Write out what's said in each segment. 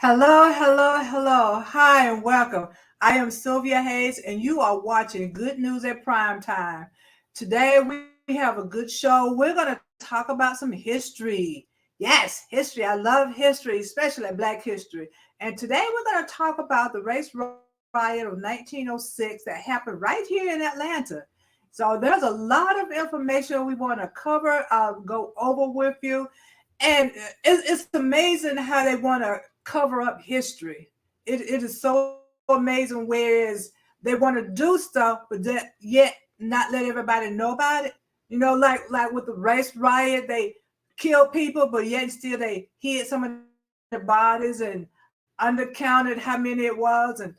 Hello, hello, hello. Hi, and welcome. I am Sylvia Hayes, and you are watching Good News at Prime Time. Today, we have a good show. We're going to talk about some history. Yes, history. I love history, especially Black history. And today, we're going to talk about the race riot of 1906 that happened right here in Atlanta. So, there's a lot of information we want to cover, go over with you. And it's amazing how they want to cover up history. It is so amazing. Whereas they want to do stuff, but yet not let everybody know about it. Like with the race riot, they killed people, but yet still they hid some of their bodies and undercounted how many it was, and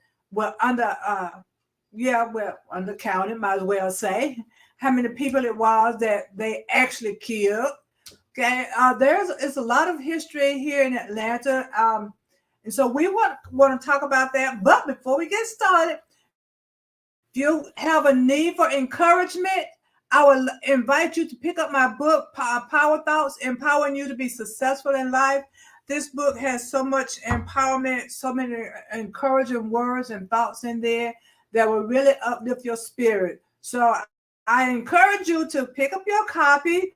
undercounted, might as well say how many people it was that they actually killed. Okay, there's it's a lot of history here in Atlanta, and so we want to talk about that. But before we get started, if you have a need for encouragement, I will invite you to pick up my book, Power Thoughts, Empowering You to Be Successful in Life. This book has so much empowerment, so many encouraging words and thoughts in there that will really uplift your spirit. So I encourage you to pick up your copy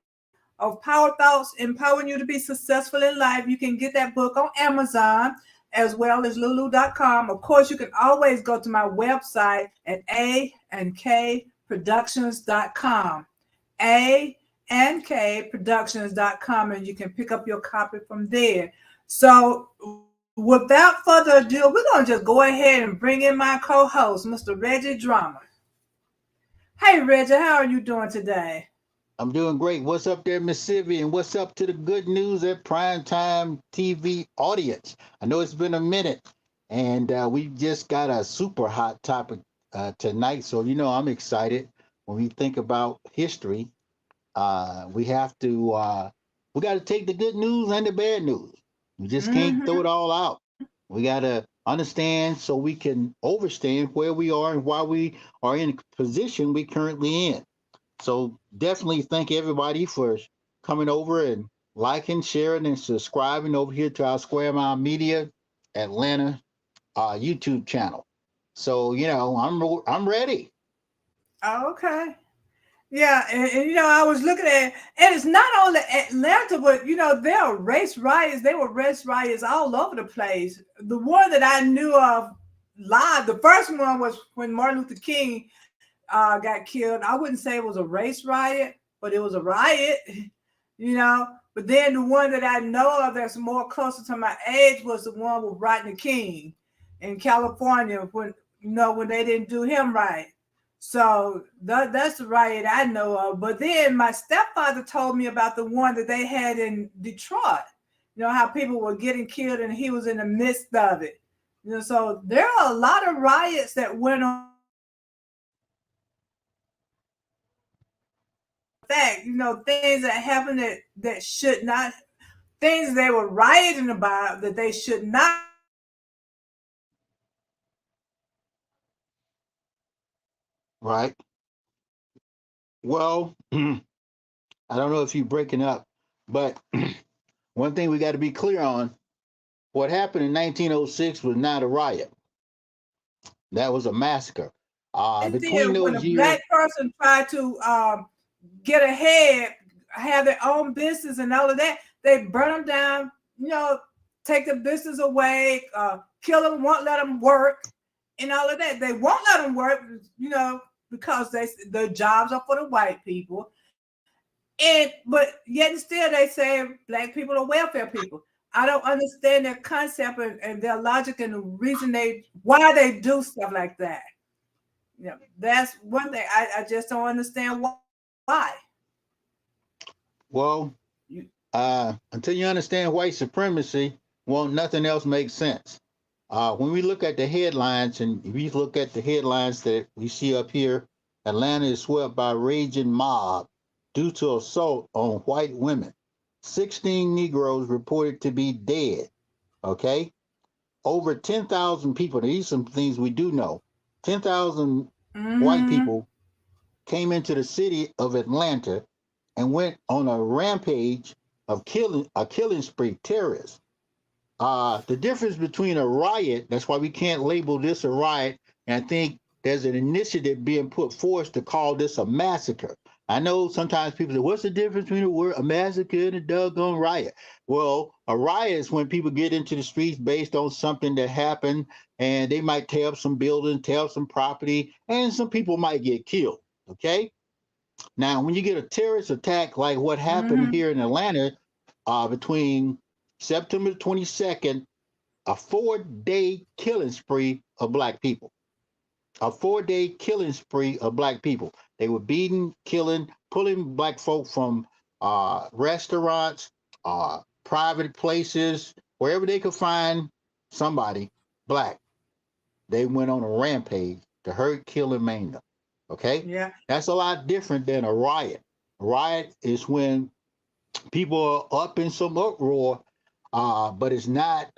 of Power Thoughts, Empowering You to Be Successful in Life. You can get that book on Amazon as well as lulu.com. Of course, you can always go to my website at a&kproductions.com. a&kproductions.com, and you can pick up your copy from there. So, without further ado, we're going to just go ahead and bring in my co-host, Mr. Reggie Drummer. Hey, Reggie, how are you doing today? I'm doing great. What's up there, Miss Sylvia? And what's up to the Good News at Primetime TV audience? I know it's been a minute, and we just got a super hot topic tonight. So, I'm excited. When we think about history, we got to take the good news and the bad news. We just can't throw it Mm-hmm. all out. We got to understand so we can understand where we are and why we are in the position we currently in. So definitely thank everybody for coming over and liking, sharing, and subscribing over here to our Square Mile Media Atlanta YouTube channel. So I'm ready. Okay. Yeah, and I was looking at, and it's not only Atlanta, but there are race riots. There were race riots all over the place. The one that I knew of live, the first one was when Martin Luther King got killed. I wouldn't say it was a race riot, but it was a riot, you know. But then the one that I know of that's more closer to my age was the one with Rodney King in California when they didn't do him right. So that's the riot I know of. But then my stepfather told me about the one that they had in Detroit. How people were getting killed and he was in the midst of it. So there are a lot of riots that went on fact, things that happened that should not, things they were rioting about that they should not have been rioting about. Right. Well, I don't know if you're breaking up, but one thing we got to be clear on: what happened in 1906 was not a riot. That was a massacre. It Between did when those a years, black person tried to get ahead, have their own business and all of that. They burn them down, take the business away, kill them, won't let them work, and all of that. They won't let them work, because the jobs are for the white people. But yet and still they say black people are welfare people. I don't understand their concept and their logic and the reason why they do stuff like that. That's one thing I just don't understand why. well, until you understand white supremacy, won't nothing else make sense. When we look at the headlines, and we look at the headlines that we see up here, Atlanta is swept by raging mob due to assault on white women. 16 Negroes reported to be dead. Okay, over 10,000 people. These are some things we do know. 10,000 white Mm-hmm. people came into the city of Atlanta and went on a rampage of killing spree terrorists. The difference between a riot, that's why we can't label this a riot. And I think there's an initiative being put forth to call this a massacre. I know sometimes people say, what's the difference between a massacre and a doggone riot? Well, a riot is when people get into the streets based on something that happened, and they might tear up some buildings, tear up some property, and some people might get killed. Okay. Now, when you get a terrorist attack like what happened Mm-hmm. here in Atlanta between September 22nd, a 4-day killing spree of black people. A 4-day killing spree of black people. They were beating, killing, pulling black folk from restaurants, private places, wherever they could find somebody black. They went on a rampage to hurt, kill, and maim them. Okay? Yeah. That's a lot different than a riot. A riot is when people are up in some uproar, but it's not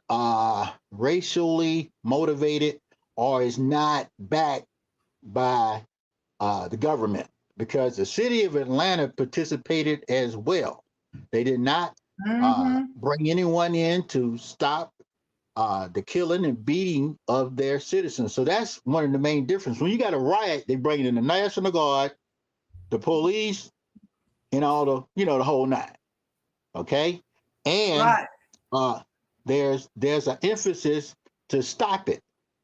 racially motivated or is not backed by the government, because the city of Atlanta participated as well. They did not Mm-hmm. bring anyone in to stop the killing and beating of their citizens. So that's one of the main differences. When you got a riot, they bring in the National Guard, the police, and all the whole nine. Okay, and Right. uh, there's an emphasis to stop it.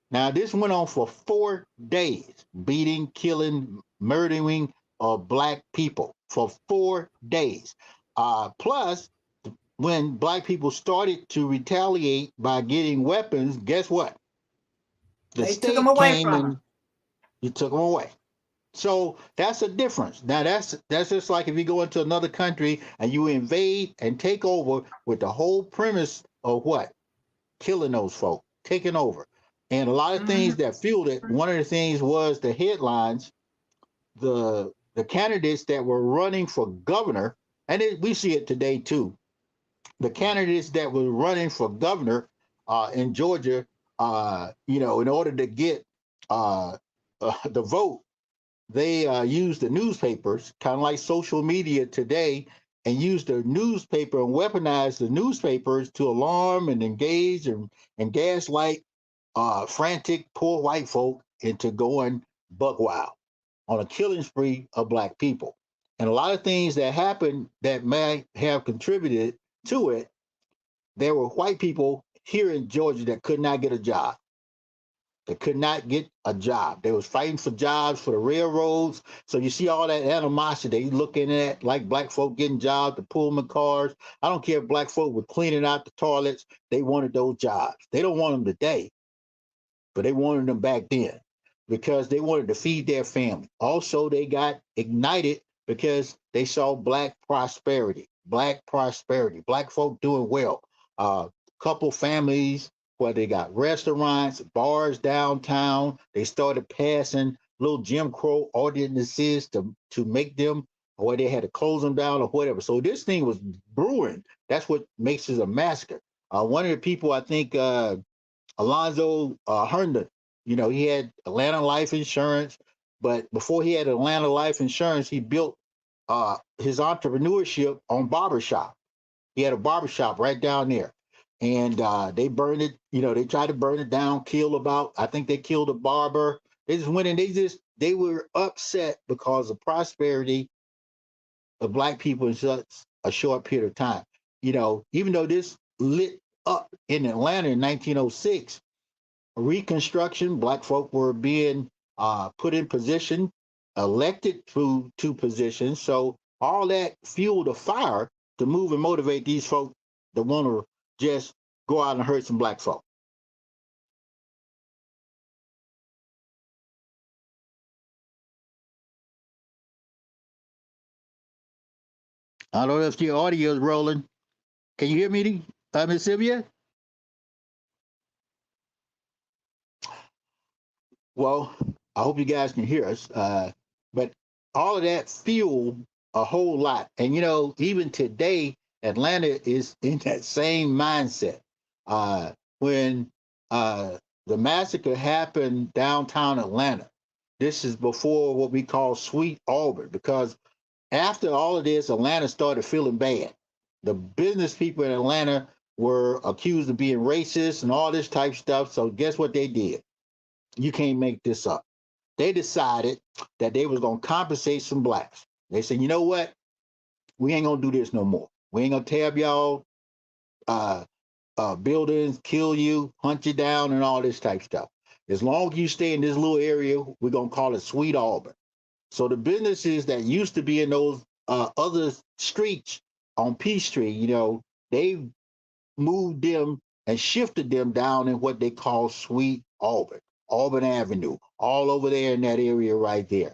Now this went on for 4 days, beating, killing, murdering of black people for 4 days. Plus, when black people started to retaliate by getting weapons, guess what? The They took them state away came from her. and you took them away. So that's a difference. Now that's just like if you go into another country and you invade and take over with the whole premise of what? Killing those folk, taking over. And a lot of Mm-hmm. things that fueled it. One of the things was the headlines, the candidates that were running for governor, and we see it today too. The candidates that were running for governor in Georgia, in order to get the vote, they use the newspapers, kind of like social media today, and use the newspaper and weaponize the newspapers to alarm and engage and gaslight frantic poor white folk into going buck wild on a killing spree of black people. And a lot of things that happened that may have contributed to it, there were white people here in Georgia that could not get a job. They could not get a job. They was fighting for jobs for the railroads. So you see all that animosity. You looking at like black folk getting jobs, the Pullman cars. I don't care if black folk were cleaning out the toilets. They wanted those jobs. They don't want them today, but they wanted them back then because they wanted to feed their family. Also, they got ignited because they saw black prosperity, black folk doing well. Couple families where they got restaurants, bars downtown. They started passing little Jim Crow ordinances to make them, or they had to close them down or whatever. So this thing was brewing. That's what makes it a massacre. One of the people, I think, Alonzo Herndon. He had Atlanta Life Insurance, but before he had Atlanta Life Insurance, he built his entrepreneurship on barbershop. He had a barbershop right down there. And they burned it, they tried to burn it down, I think they killed a barber. They just went in, they were upset because of prosperity of black people in such a short period of time. Even though this lit up in Atlanta in 1906, Reconstruction, black folk were being put in position, elected to positions. So all that fueled a fire to move and motivate these folk that want to just go out and hurt some black folk. I don't know if your audio is rolling. Can you hear me, Miss Sylvia? Well, I hope you guys can hear us. But all of that fueled a whole lot. And, even today, Atlanta is in that same mindset. When the massacre happened downtown Atlanta, this is before what we call Sweet Auburn, because after all of this, Atlanta started feeling bad. The business people in Atlanta were accused of being racist and all this type stuff. So guess what they did? You can't make this up. They decided that they was gonna compensate some blacks. They said, you know what? We ain't gonna do this no more. We ain't gonna tear up y'all uh, buildings, kill you, hunt you down, and all this type stuff. As long as you stay in this little area, we're gonna call it Sweet Auburn. So the businesses that used to be in those other streets on P Street, they moved them and shifted them down in what they call Sweet Auburn, Auburn Avenue, all over there in that area right there.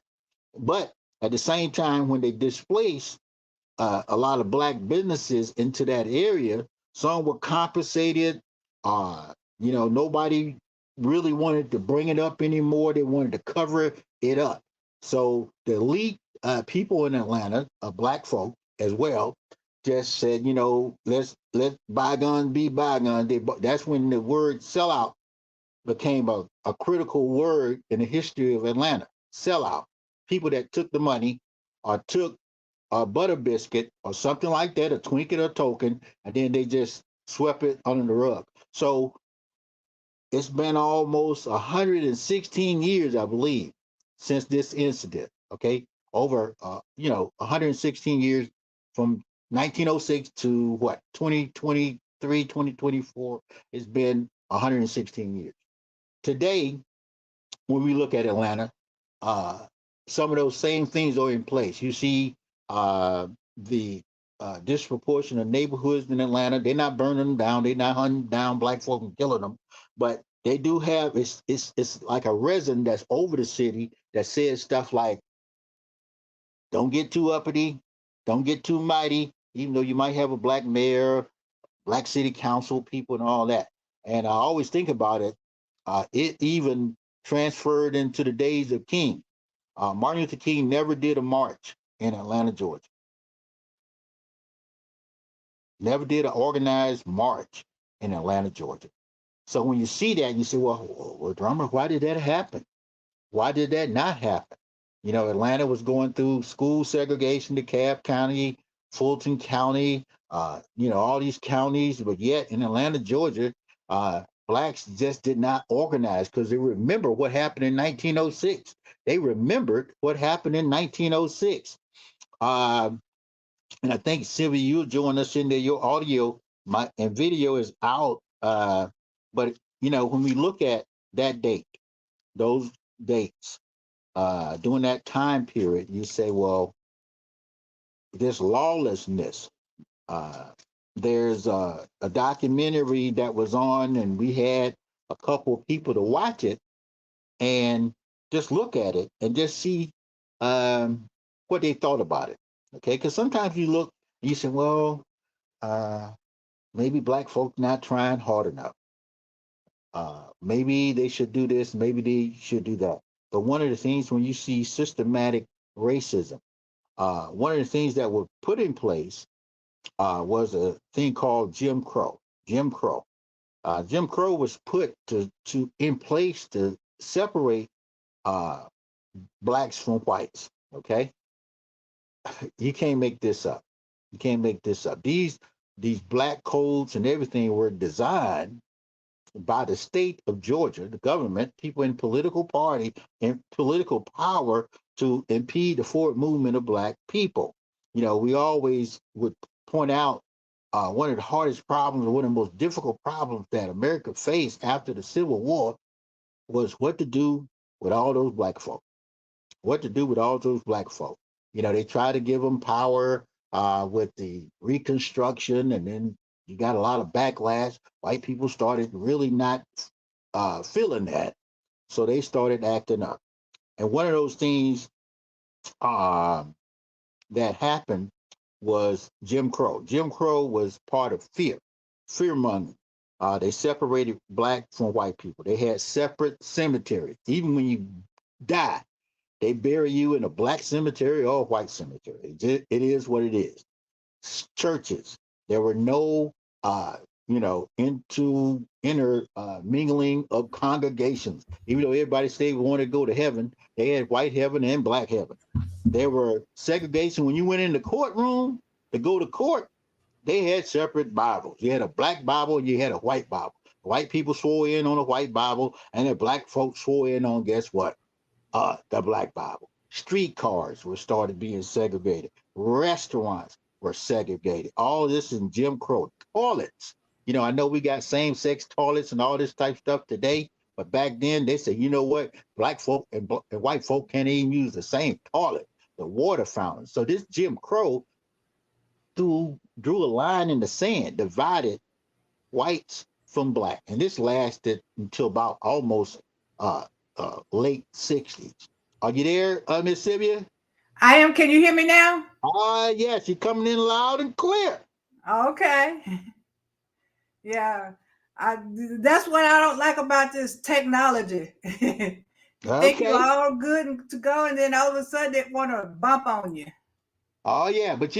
But at the same time, when they displaced a lot of black businesses into that area, some were compensated. Nobody really wanted to bring it up anymore. They wanted to cover it up. So the elite people in Atlanta, black folk as well, just said, let's let bygones be bygones. That's when the word sellout became a critical word in the history of Atlanta. Sellout. People that took the money or took a butter biscuit or something like that, a trinket or token, and then they just swept it under the rug. So it's been almost 116 years, I believe, since this incident. Okay, over 116 years from 1906 to what 2023, 2024. It's been 116 years. Today, when we look at Atlanta, uh, some of those same things are in place. You see the disproportionate neighborhoods in Atlanta. They're not burning them down. They're not hunting down black folk and killing them. But they do have it's like a resin that's over the city that says stuff like, "Don't get too uppity, don't get too mighty." Even though you might have a black mayor, black city council people, and all that. And I always think about it. It even transferred into the days of King. Martin Luther King never did a march in Atlanta, Georgia. Never did an organized march in Atlanta, Georgia. So when you see that, you say, well, drummer, why did that happen? Why did that not happen? Atlanta was going through school segregation, DeKalb County, Fulton County, all these counties, but yet in Atlanta, Georgia, blacks just did not organize because they remember what happened in 1906. They remembered what happened in 1906. And I think Sylvia, you'll join us in there. Your audio and video is out. But when we look at that date, those dates, during that time period, you say, well, this lawlessness. There's a documentary that was on, and we had a couple of people to watch it and just look at it and just see what they thought about it. Okay, because sometimes you look and you say, well, maybe black folk not trying hard enough. Maybe they should do this, maybe they should do that. But one of the things when you see systematic racism, one of the things that were put in place was a thing called Jim Crow. Jim Crow. Jim Crow was put to in place to separate uh, blacks from whites. Okay, you can't make this up. You can't make this up. These black codes and everything were designed by the state of Georgia, the government, people in political party and political power to impede the forward movement of black people. We always would point out one of the hardest problems, or one of the most difficult problems that America faced after the Civil War was what to do with all those black folk. What to do with all those black folk. They try to give them power with the Reconstruction, and then you got a lot of backlash. White people started really not feeling that, so they started acting up. And one of those things that happened was Jim Crow. Jim Crow was part of fear mongering. They separated black from white people. They had separate cemeteries. Even when you die, they bury you in a black cemetery or a white cemetery. It is what it is. Churches. There were no, inner mingling of congregations. Even though everybody said we wanted to go to heaven, they had white heaven and black heaven. There were segregation when you went in the courtroom to go to court. they had separate Bibles. You had a black Bible and you had a white Bible. White people swore in on a white Bible, and the black folks swore in on, guess what? The black Bible. Streetcars were started being segregated. Restaurants were segregated. All this in Jim Crow. Toilets. I know we got same-sex toilets and all this type stuff today, but back then they said, you know what? Black folk and white folk can't even use the same toilet, the water fountain. So this Jim Crow drew a line in the sand, divided whites from black, and this lasted until about almost uh, late 60s. Are you there, Miss Sylvia? I am. Can you hear me now? Yes, you're coming in loud and clear. Okay. Yeah. I, that's what I don't like about this technology. Think you Okay. all good to go, and then all of a sudden they want to bump on you. Oh yeah, but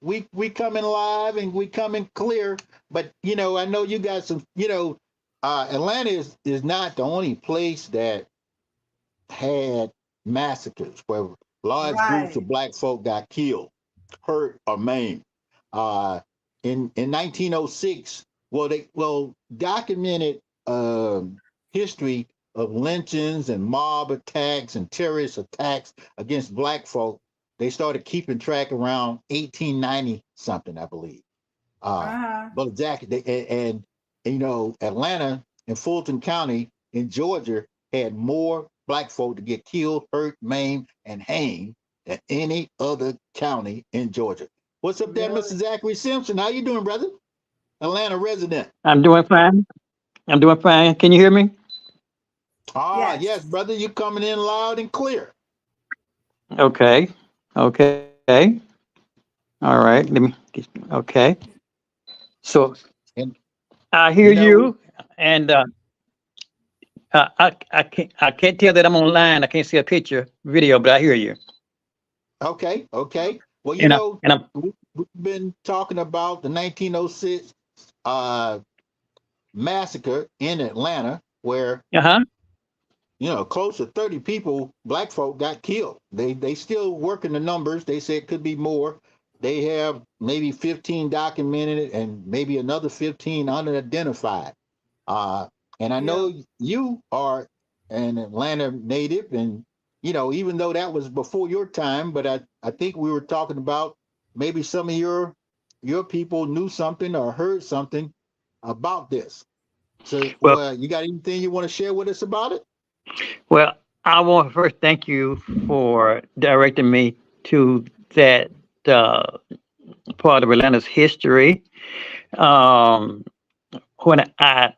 we coming live and we coming clear. But I know you got some. Atlanta is not the only place that had massacres where large groups Right. of black folk got killed, hurt, or maimed. Uh, in 1906, documented history of lynchings and mob attacks and terrorist attacks against black folk. They started keeping track around 1890 something, I believe. Uh, Uh-huh. but Jack Atlanta and Fulton County in Georgia had more black folk to get killed, hurt, maimed, and hanged than any other county in Georgia. What's up there, Really? Mr. Zachary Simpson? How you doing, brother? Atlanta resident. I'm doing fine. I'm doing fine. Can you hear me? Yes, Yes. brother, you coming in loud and clear. Okay. Okay. All right. Okay. So And I hear you know, you, and I can't tell that I'm online. I can't see a picture video, but I hear you. okay. Well, And I'm we've been talking about the 1906 uh, massacre in Atlanta, where uh-huh. close to 30 people, black folk, got killed. They still working the numbers. They say it could be more. They have maybe 15 documented and maybe another 15 unidentified. Uh, and I Yeah. know you are an Atlanta native, and even though that was before your time, but I think we were talking about maybe some of your people knew something or heard something about this. So, Well, you got anything you want to share with us about it? well, I want to first thank you for directing me to that uh, part of Atlanta's history. Um, when I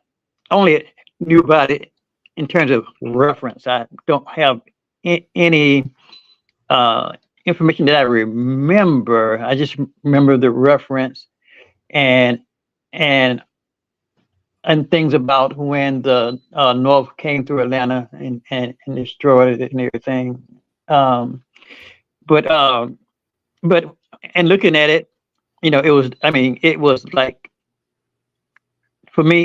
only knew about it in terms of reference. I don't have any uh, information that I remember. I just remember the reference and and and things about when the North came through Atlanta and destroyed it and everything. Um, but but and looking at it, it was. I mean, it was like for me,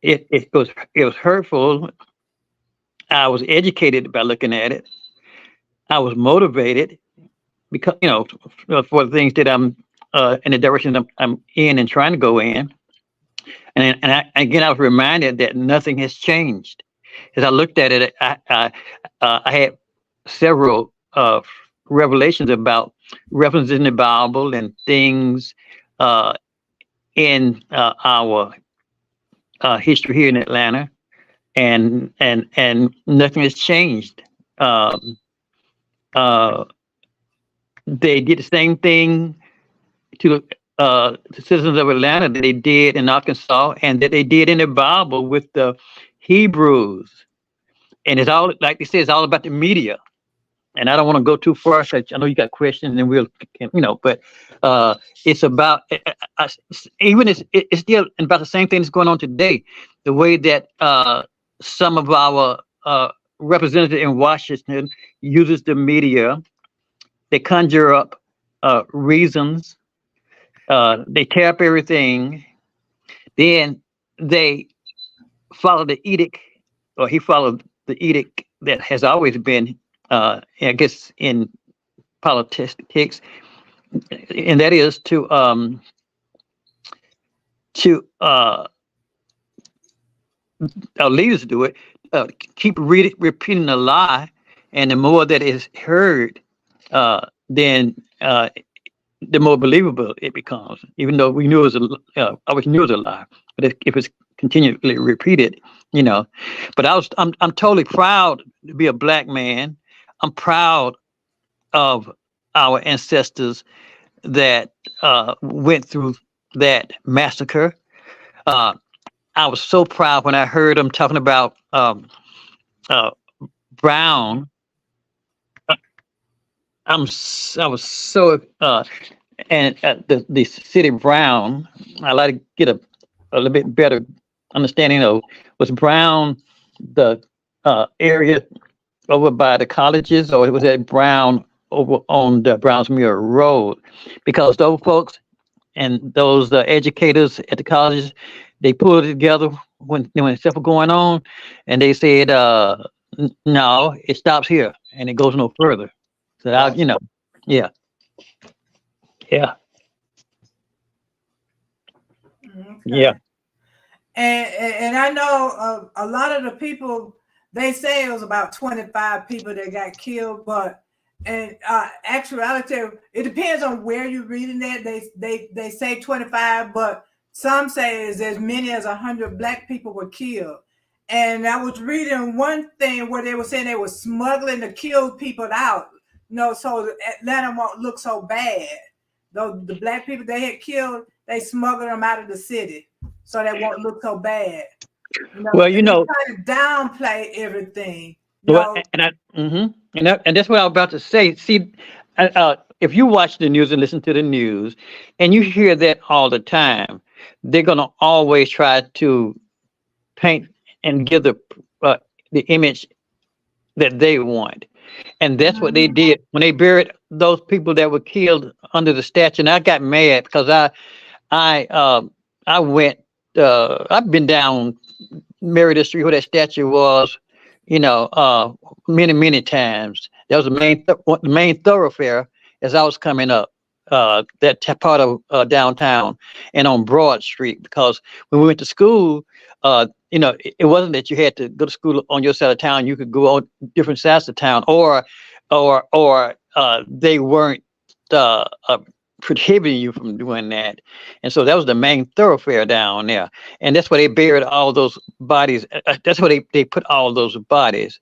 it was hurtful. I was educated by looking at it. I was motivated because for the things that I'm in the direction I'm in and trying to go in. Again, I was reminded that nothing has changed. As I looked at it, I had several revelations about references in the Bible and things uh, in our history here in Atlanta, and nothing has changed. Um, uh, they did the same thing to the citizens of Atlanta that they did in Arkansas and that they did in the Bible with the Hebrews. And it's all, like they say, it's all about the media. And I don't want to go too far. So I know you got questions, and but it's about even it's still about the same thing that's going on today. The way that some of our representatives in Washington uses the media, they conjure up reasons. They tear up everything. Then they follow the edict, or he followed the edict that has always been, I guess, in politics, and that is to our leaders do it. Keep repeating the lie, and the more that is heard, then the more believable it becomes. Even though we knew it was always knew it was a lie, but if it's continually repeated, you know. But I'm totally proud to be a black man. I'm proud of our ancestors that went through that massacre. Uh, I was so proud when I heard them talking about uh, Brown. I was so and the city Brown. I like to get a little bit better understanding of, was Brown the area over by the colleges, or was that Brown over on the Brownsmere Road? Because those folks and those educators at the colleges, they pulled it together when stuff was going on, and they said, "No, it stops here and it goes no further." So I, Right. yeah, yeah, yeah, Okay. And I know a lot of the people, they say it was about 25 people that got killed, but and actuality, it depends on where you're reading that. They say 25, but some say is as many as 100 black people were killed. And I was reading one thing where they were saying they were smuggling the killed people out, so Atlanta won't look so bad. Though the black people they had killed, they smuggled them out of the city so they won't look so bad. Well, And they try to downplay everything. well, and that's what I was about to say. See, if you watch the news and listen to the news, and you hear that all the time, they're gonna always try to paint and give the image that they want. And that's what they Mhm. did when they buried those people that were killed under the statue. And I got mad because I went I've been down Meredith Street where that statue was, many times. That was the main thoroughfare as I was coming up. Part of downtown and on Broad Street, because when we went to school, it wasn't that you had to go to school on your side of town. You could go on different sides of town, or they weren't prohibiting you from doing that. And so that was the main thoroughfare down there, and that's where they buried all those bodies. That's where they put all those bodies,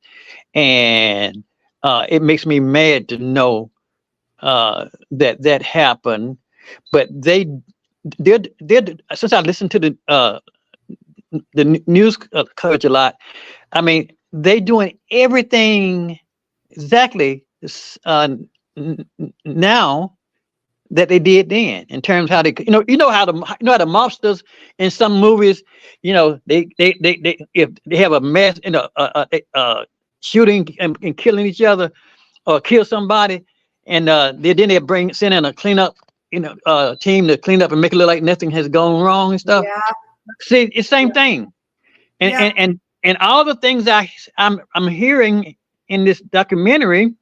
and it makes me mad to know that happened. But they did since I listened to the news coverage a lot. I mean, they doing everything exactly now that they did then, in terms of how they, how the mobsters in some movies, they if they have a mass, shooting and killing each other, or kill somebody, and then they send in a cleanup, team to clean up and make it look like nothing has gone wrong and stuff. Yeah, See, it's the same yeah, thing, and yeah. all the things I'm hearing in this documentary,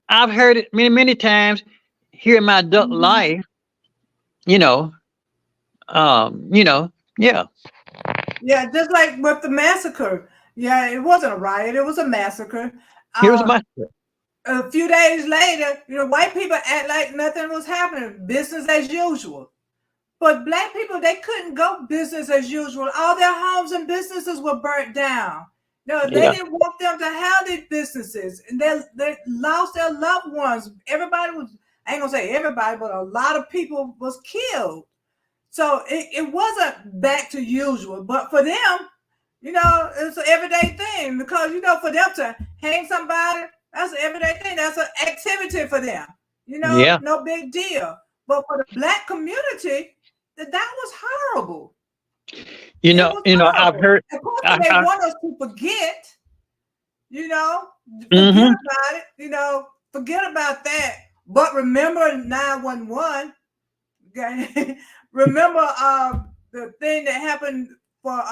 I've heard it many times here in my adult Mhm. life. You know, yeah. Yeah, just like with the massacre. Yeah, it wasn't a riot, it was a massacre. Here's Uh, my a few days later, white people act like nothing was happening, business as usual. But black people, they couldn't go business as usual. All their homes and businesses were burnt down. No, they yeah, didn't want them to have these businesses, and they lost their loved ones. Everybody was, I ain't gonna say everybody, but a lot of people was killed. So it wasn't back to usual. But for them, it's an everyday thing, because for them to hang somebody, that's an everyday thing. That's an activity for them. yeah. No big deal. But for the black community, that was horrible. It was I've horrible. heard. Of course, I, they I, want us to forget, you know, forget hmm about it, forget about that. But remember 911. Okay. Remember the thing that happened for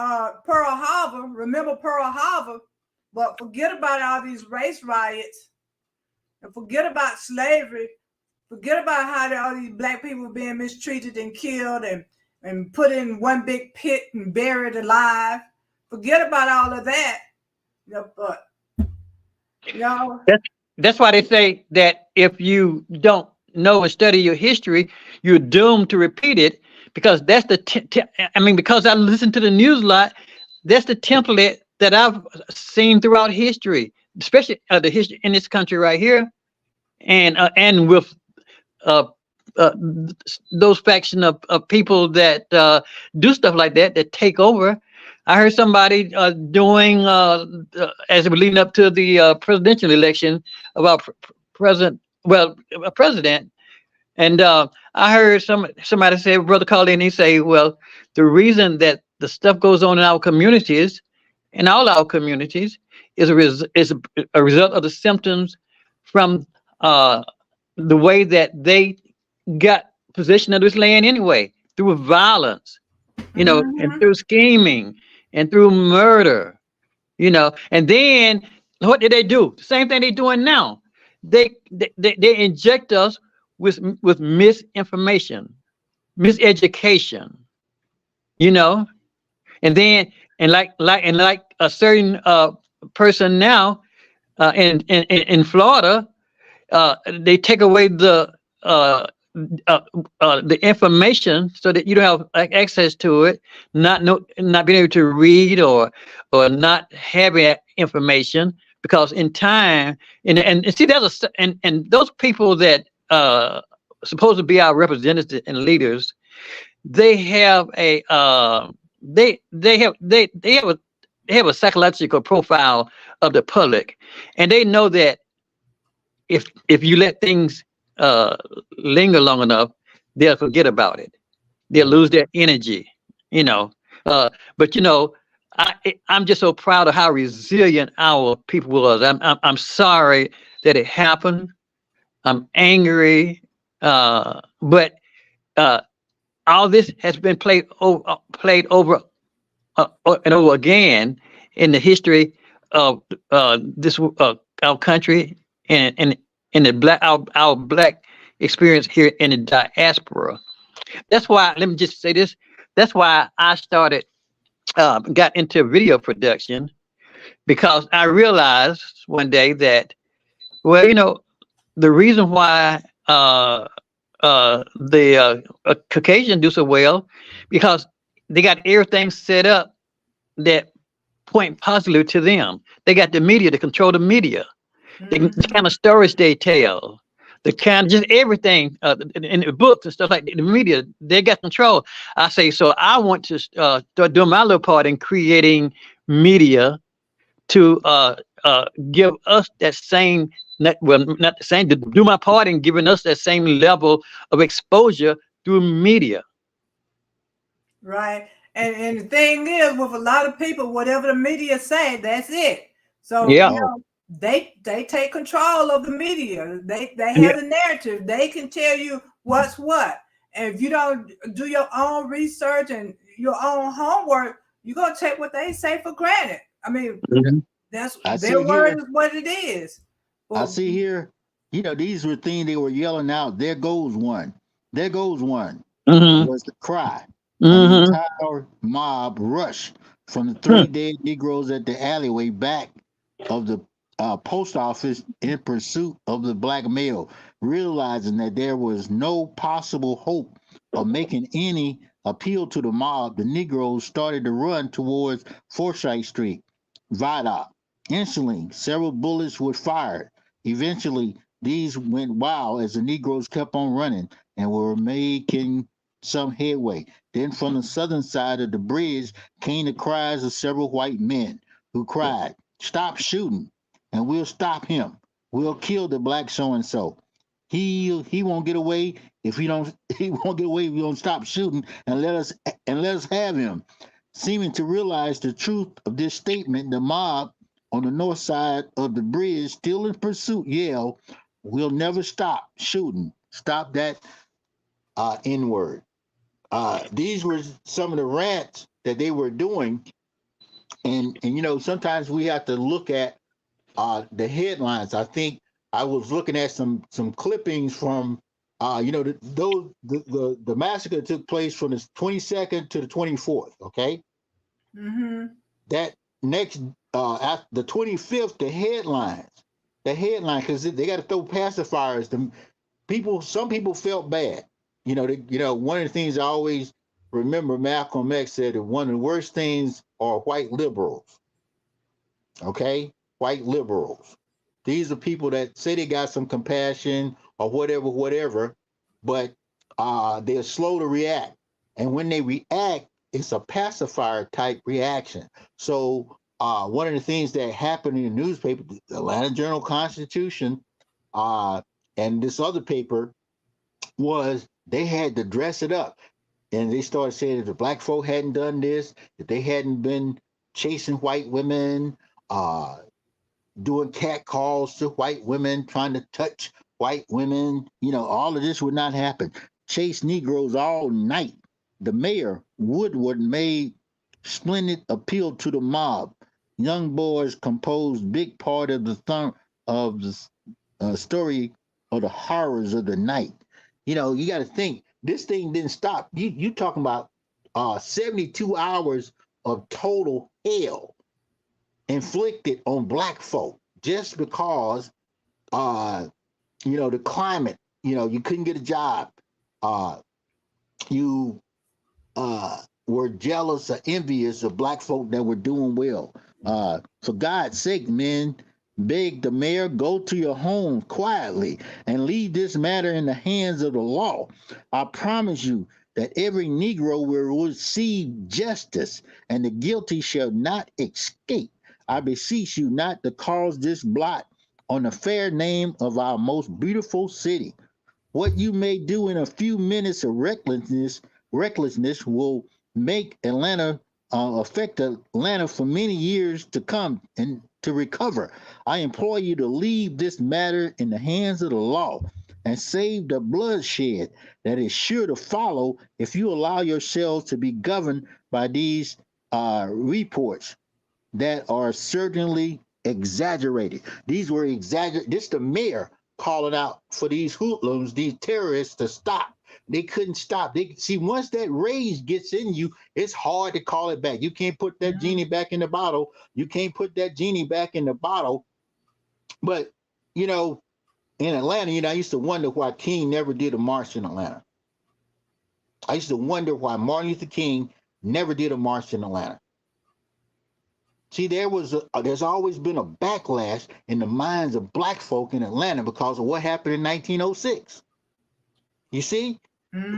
Pearl Harbor. Remember Pearl Harbor, but forget about all these race riots and forget about slavery. Forget about how all these black people being mistreated and killed and put in one big pit and buried alive. Forget about all of that. But you know, That's why they say that if you don't know and study your history, you're doomed to repeat it because that's I mean, because I listen to the news a lot, that's the template that I've seen throughout history, especially the history in this country right here, and with uh, uh, those faction of people that do stuff like that take over. I heard somebody doing as it was leading up to the presidential election about president, well, a president, and I heard somebody say, brother called in, he say, well, the reason that the stuff goes on in our communities, in all our communities, is a result of the symptoms from the way that they got possession of this land anyway, through violence, and mm-hmm. through scheming and through murder, and then what did they do? The same thing they're doing now. They inject us with misinformation, miseducation, you know, and then and like a certain person now in Florida, they take away uh, the information so that you don't have access to it, not being able to read or not having information because in time and see and those people that supposed to be our representatives and leaders, they have a they have a psychological profile of the public, and they know that if you let things uh, linger long enough, they'll forget about it. They'll lose their energy, you know. Uh, but I'm just so proud of how resilient our people was. I'm sorry that it happened. I'm angry, but uh, all this has been played over and over again in the history of this our country and in the our black experience here in the diaspora. That's why, let me just say this. That's why I started got into video production, because I realized one day that, well, the reason why the Caucasian do so well, because they got everything set up that point positively to them. They got the media to control the media, the kind of stories they tell, the kind of just everything in the books and stuff like that, the media, they got control. I say, so I want to start doing my little part in creating media to give us that same, not the same, to do my part in giving us that same level of exposure through media. Right. And the thing is, with a lot of people, whatever the media say, that's it. So Yeah. they take control of the media. They Yeah. have the narrative. They can tell you what's what. And if you don't do your own research and your own homework, you're gonna take what they say for granted. I mean, Mhm. that's I their see word here. is what it is. I Well, see here. These were things they were yelling out. There goes one. There goes one. Mhm. Was the cry. And the Mhm. entire mob rushed from the three Hmm. dead Negroes at the alleyway back of the post office in pursuit of the black male, realizing that there was no possible hope of making any appeal to the mob. The Negroes started to run towards Forsyth Street Viaduct. Instantly, several bullets were fired. Eventually, these went wild as the Negroes kept on running and were making some headway. Then, from the southern side of the bridge, came the cries of several white men who cried, "Stop shooting, and we'll stop him. We'll kill the black so and so. He won't get away if we don't. He won't get away if we don't stop shooting and let us have him." Seeming to realize the truth of this statement, the mob on the north side of the bridge, still in pursuit, yelled, "We'll never stop shooting. Stop that N word." These were some of the rants that they were doing, and sometimes we have to look at the headlines. I think I was looking at some clippings from The massacre took place from the 22nd to the 24th. Okay, Mm-hmm. that next after the 25th, the headline, because they got to throw pacifiers. Some people felt bad. One of the things I always remember, Malcolm X said that one of the worst things are white liberals. Okay, white liberals. These are people that say they got some compassion or whatever, but they're slow to react. And when they react, it's a pacifier type reaction. So one of the things that happened in the newspaper, the Atlanta Journal Constitution, uh, and this other paper, was they had to dress it up. And they started saying that the black folk hadn't done this, that they hadn't been chasing white women, uh, doing cat calls to white women, trying to touch white women. All of this would not happen. Chase Negroes all night. The mayor, Woodward, made splendid appeal to the mob. Young boys composed big part of the story of the horrors of the night. You got to think this thing didn't stop. You talking about 72 hours of total hell inflicted on black folk just because the climate, you couldn't get a job, uh you were jealous or envious of black folk that were doing well. For God's sake, men, beg the mayor, go to your home quietly and leave this matter in the hands of the law. I promise you that every Negro will receive justice and the guilty shall not escape. I beseech you not to cause this blot on the fair name of our most beautiful city. What you may do in a few minutes of recklessness will make Atlanta affect Atlanta for many years to come and to recover. I implore you to leave this matter in the hands of the law and save the bloodshed that is sure to follow if you allow yourselves to be governed by these reports that are certainly exaggerated. These were exaggerated. This the mayor calling out for these hoodlums, these terrorists to stop. They couldn't stop. They see once that rage gets in you, it's hard to call it back. You can't put that genie back in the bottle. You can't put that genie back in the bottle. But in Atlanta, I used to wonder why King never did a march in Atlanta. I used to wonder why Martin Luther King never did a march in Atlanta. See, there's always been a backlash in the minds of black folk in Atlanta because of what happened in 1906. You see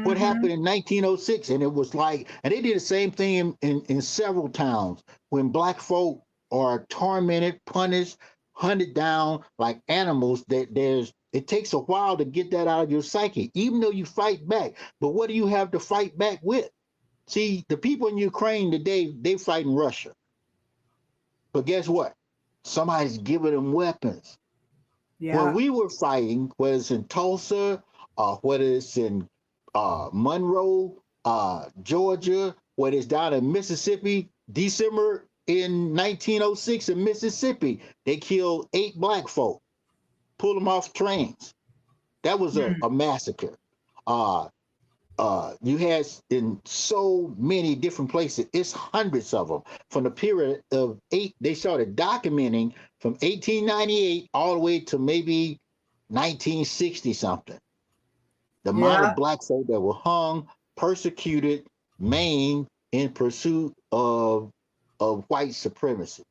what happened in 1906, and it was like, and they did the same thing in several towns when black folk are tormented, punished, hunted down like animals. It takes a while to get that out of your psyche, even though you fight back. But what do you have to fight back with? See, the people in Ukraine today, they fighting Russia. But guess what? Somebody's giving them weapons. Yeah. When we were fighting, whether it's in Tulsa, whether it's in Monroe, Georgia, whether it's down in Mississippi, December in 1906 in Mississippi, they killed 8 black folk, pulled them off trains. That was a massacre. You had in so many different places, it's hundreds of them from the period of they started documenting from 1898 all the way to maybe 1960 something. The amount of black folk that were hung, persecuted, maimed in pursuit of white supremacy,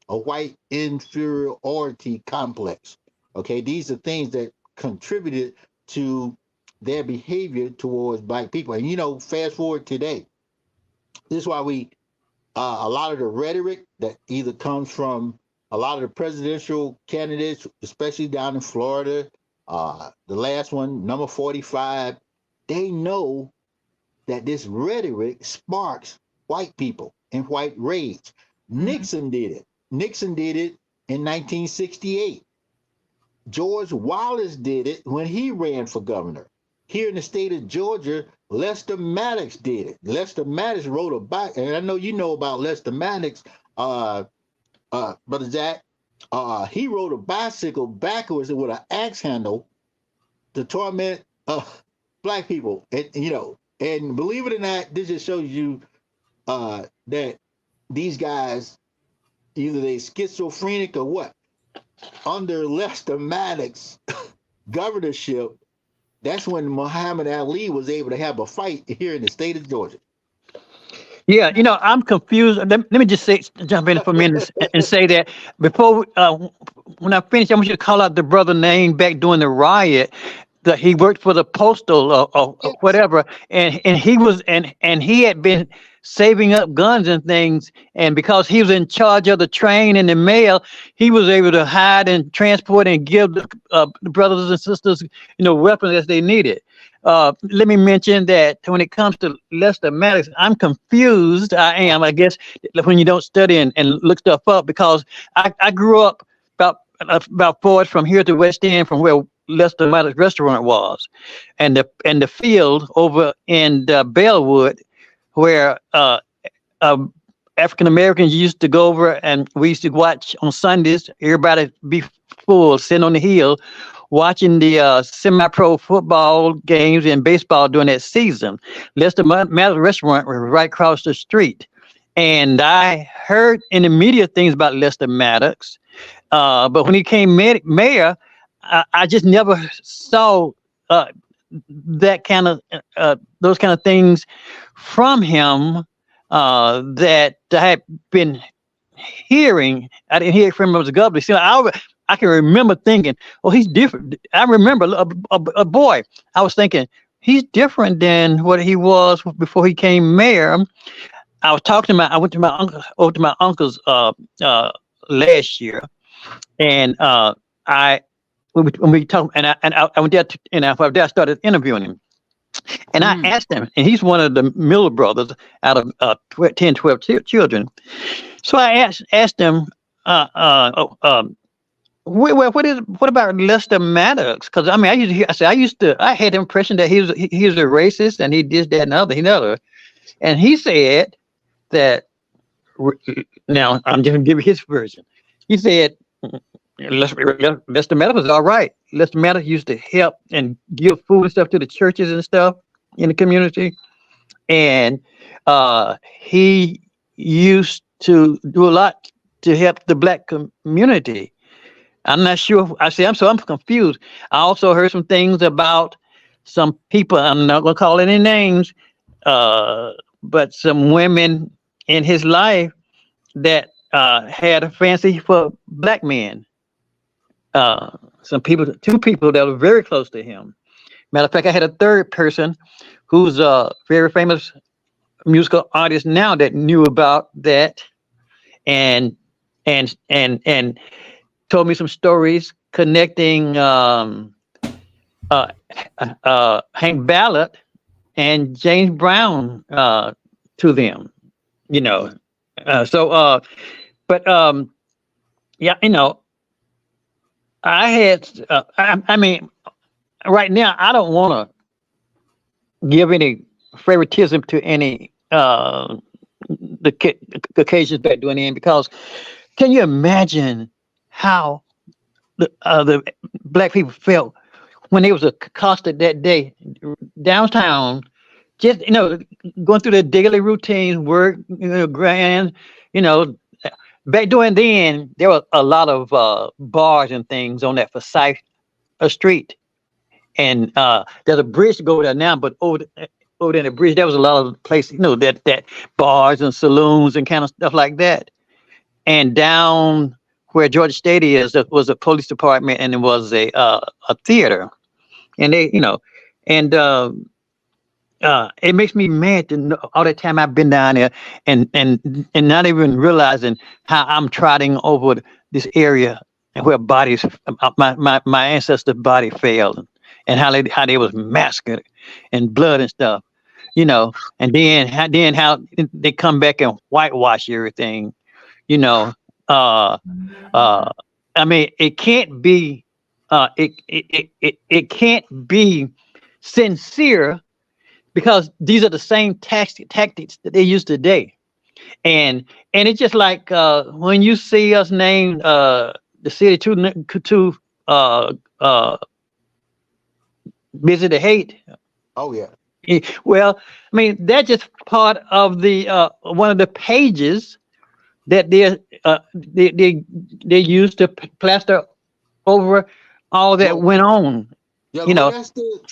a white inferiority complex. Okay, these are things that contributed to their behavior towards black people. And fast forward today, this is why a lot of the rhetoric that either comes from a lot of the presidential candidates, especially down in Florida, the last one, number 45, they know that this rhetoric sparks white people and white rage. Nixon did it. Nixon did it in 1968. George Wallace did it when he ran for governor. Here in the state of Georgia, Lester Maddox did it. Lester Maddox rode a bike, and I know you know about Lester Maddox, Brother Zach. He rode a bicycle backwards with an axe handle to torment black people, and and believe it or not, this just shows you that these guys, either they schizophrenic or what. Under Lester Maddox governorship, that's when Muhammad Ali was able to have a fight here in the state of Georgia. Yeah, I'm confused. Let me just jump in for a minute and say that before, when I finish, I want you to call out the brother name back during the riot. That he worked for the postal or Yes. whatever, and he was and he had been saving up guns and things, and because he was in charge of the train and the mail, he was able to hide and transport and give the brothers and sisters, weapons as they needed. Let me mention that when it comes to Lester Maddox, I'm confused. I guess, when you don't study and look stuff up, because I grew up about 4 from here to West End, from where Lester Maddox restaurant was, and the field over in Bellwood, where African Americans used to go over, and we used to watch on Sundays. Everybody be full, sitting on the hill, watching the semi-pro football games and baseball during that season. Lester Maddox restaurant was right across the street, and I heard in the media things about Lester Maddox, but when he came mayor, I just never saw that kind of those kind of things from him that I had been hearing. I didn't hear it from him as a governor. So I can remember thinking, "Oh, he's different." I remember a boy. I was thinking he's different than what he was before he came mayor. I was talking to I went to my uncle, over to my uncle's last year, and when we talked, and I went there, and after that I started interviewing him, and I asked him, and he's one of the Miller brothers out of 10, 12 children. So I asked him, what about Lester Maddox? Because I had the impression that he was a racist and he did that and other, and he said that. Now I'm just gonna give you his version. He said, Lester Maddox was all right. Lester Maddox used to help and give food and stuff to the churches and stuff in the community. And he used to do a lot to help the black community. I'm not sure. I'm confused. I also heard some things about some people, I'm not going to call any names, but some women in his life that had a fancy for black men. Two people that were very close to him. Matter of fact, I had a third person who's a very famous musical artist now that knew about that, and told me some stories connecting Hank Ballard and James Brown to them. I had, I mean, right now, I don't want to give any favoritism to any the Caucasians back doing in, because can you imagine how the black people felt when they was accosted that day downtown, just going through their daily routines, work, grand, back during then, there were a lot of bars and things on that Forsyth Street, and there's a bridge to go there now. But over in the bridge, there was a lot of places, that bars and saloons and kind of stuff like that. And down where Georgia State is, there was a police department, and there was a theater, and they, it makes me mad to know all that time I've been down there and not even realizing how I'm trotting over this area and where bodies, my ancestors' body fell, and how they was massacred and blood and stuff, and then how they come back and whitewash everything, I mean, it can't be, it can't be sincere, because these are the same tactics that they use today, and it's just like when you see us name the city two Busy to hate. Oh yeah. Well, I mean, that's just part of the one of the pages that they used to plaster over all that Well, went on. yeah, You well, know,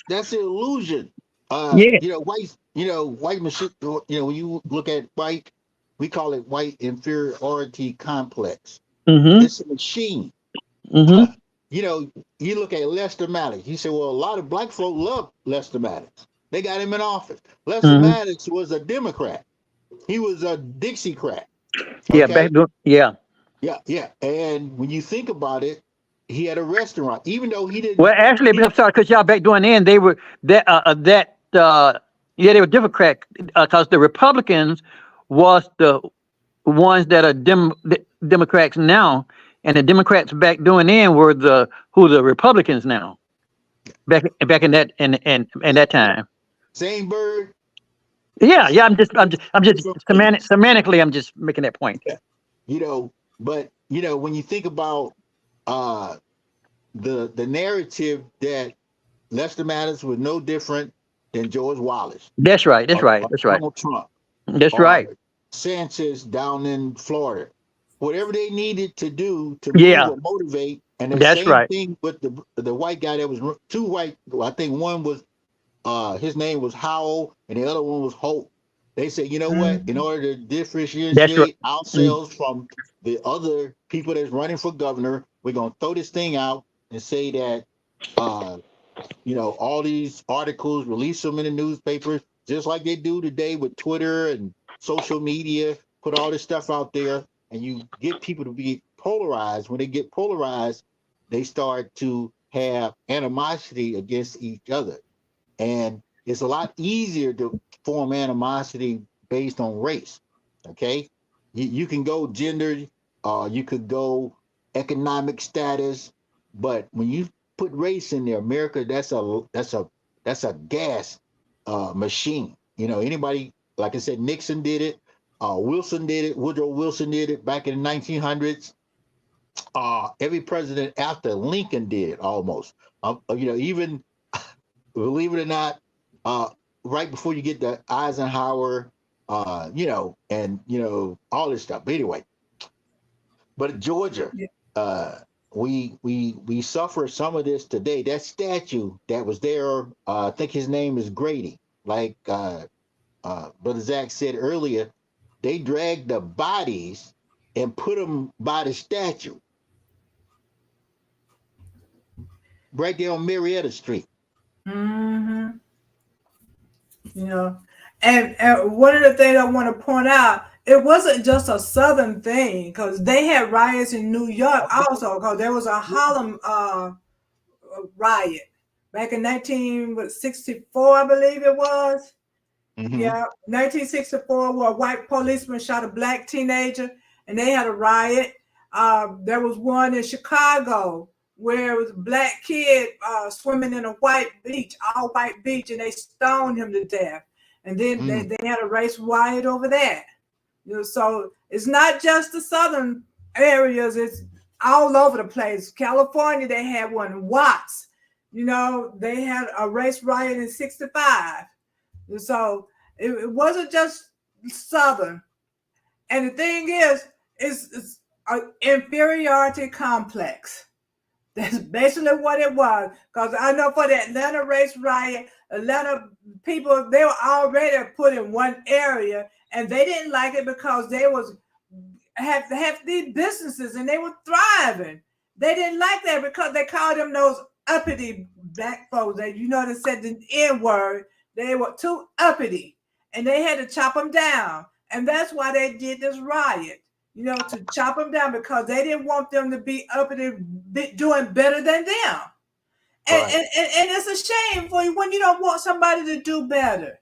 that's the illusion. yeah. White machine. When you look at white, we call it white inferiority complex. Mm-hmm. It's a machine. Mm-hmm. you know, you look at Lester Maddox. You say, well, a lot of black folk love Lester Maddox. They got him in office. Lester Mm-hmm. Maddox was a Democrat. He was a Dixiecrat. Yeah. Okay. Yeah. Yeah, yeah. And when you think about it, he had a restaurant, even though he Well, didn't. actually, He, I'm sorry, because y'all back during then they were yeah, they were Democrat because the Republicans was the ones that are Democrats now, and the Democrats back during then were the Republicans now. Back in that time. same bird. Yeah, yeah. I'm just Different ways. semantically. I'm just making that point. Yeah. You know, but when you think about uh the narrative that Lester Maddox was no different than George Wallace That's right. That's right. or That's right. Donald Trump That's or right. Sanchez down in Florida. Whatever they needed to do to move Yeah, or motivate, and the that's same right. thing with the white guy that was two white. Well, I think one was his name was Howell, and the other one was Hope. They said, you know what? In Mhm. order to That's right. differentiate Mm. ourselves from the other people that's running for governor, we're gonna throw this thing out and say that uh, all these articles, release them in the newspapers, just like they do today with Twitter and social media, put all this stuff out there, and you get people to be polarized. When they get polarized, they start to have animosity against each other. And it's a lot easier to form animosity based on race. Okay. You can go gender, you could go economic status, but when you put race in there, America, that's a gas machine. Anybody, like I said, Nixon did it, Wilson did it, Woodrow Wilson did it back in the 1900s. Every president after Lincoln did it almost. Even believe it or not, uh, right before you get to Eisenhower, and all this stuff. But anyway, but Georgia, Yeah. uh, we suffer some of this today. That statue that was there, I think his name is Grady. Like Brother Zach said earlier, they dragged the bodies and put them by the statue right there on Marietta Street. Mm-hmm. You know, and one of the things I want to point out, it wasn't just a Southern thing because they had riots in New York also because there was a Harlem riot back in 1964, I believe it was. Mm-hmm. Yeah, 1964, where a white policeman shot a black teenager, and they had a riot. There was one in Chicago where it was a black kid swimming in a white beach, all white beach, and they stoned him to death. And then they, Mm. they had a race riot over that. So it's not just the southern areas; it's all over the place. California, they had one in Watts. They had a race riot in '65. So it wasn't just Southern. And the thing is, it's an inferiority complex. That's basically what it was. Because I know for the Atlanta race riot, Atlanta people, they were already put in one area and they didn't like it because they was have these businesses and they were thriving. They didn't like that because they called them those uppity black folks. They said the N word. They were too uppity, and they had to chop them down. And that's why they did this riot. To chop them down because they didn't want them to be uppity, doing better than them. And, Right. and, and it's a shame for you when you don't want somebody to do better.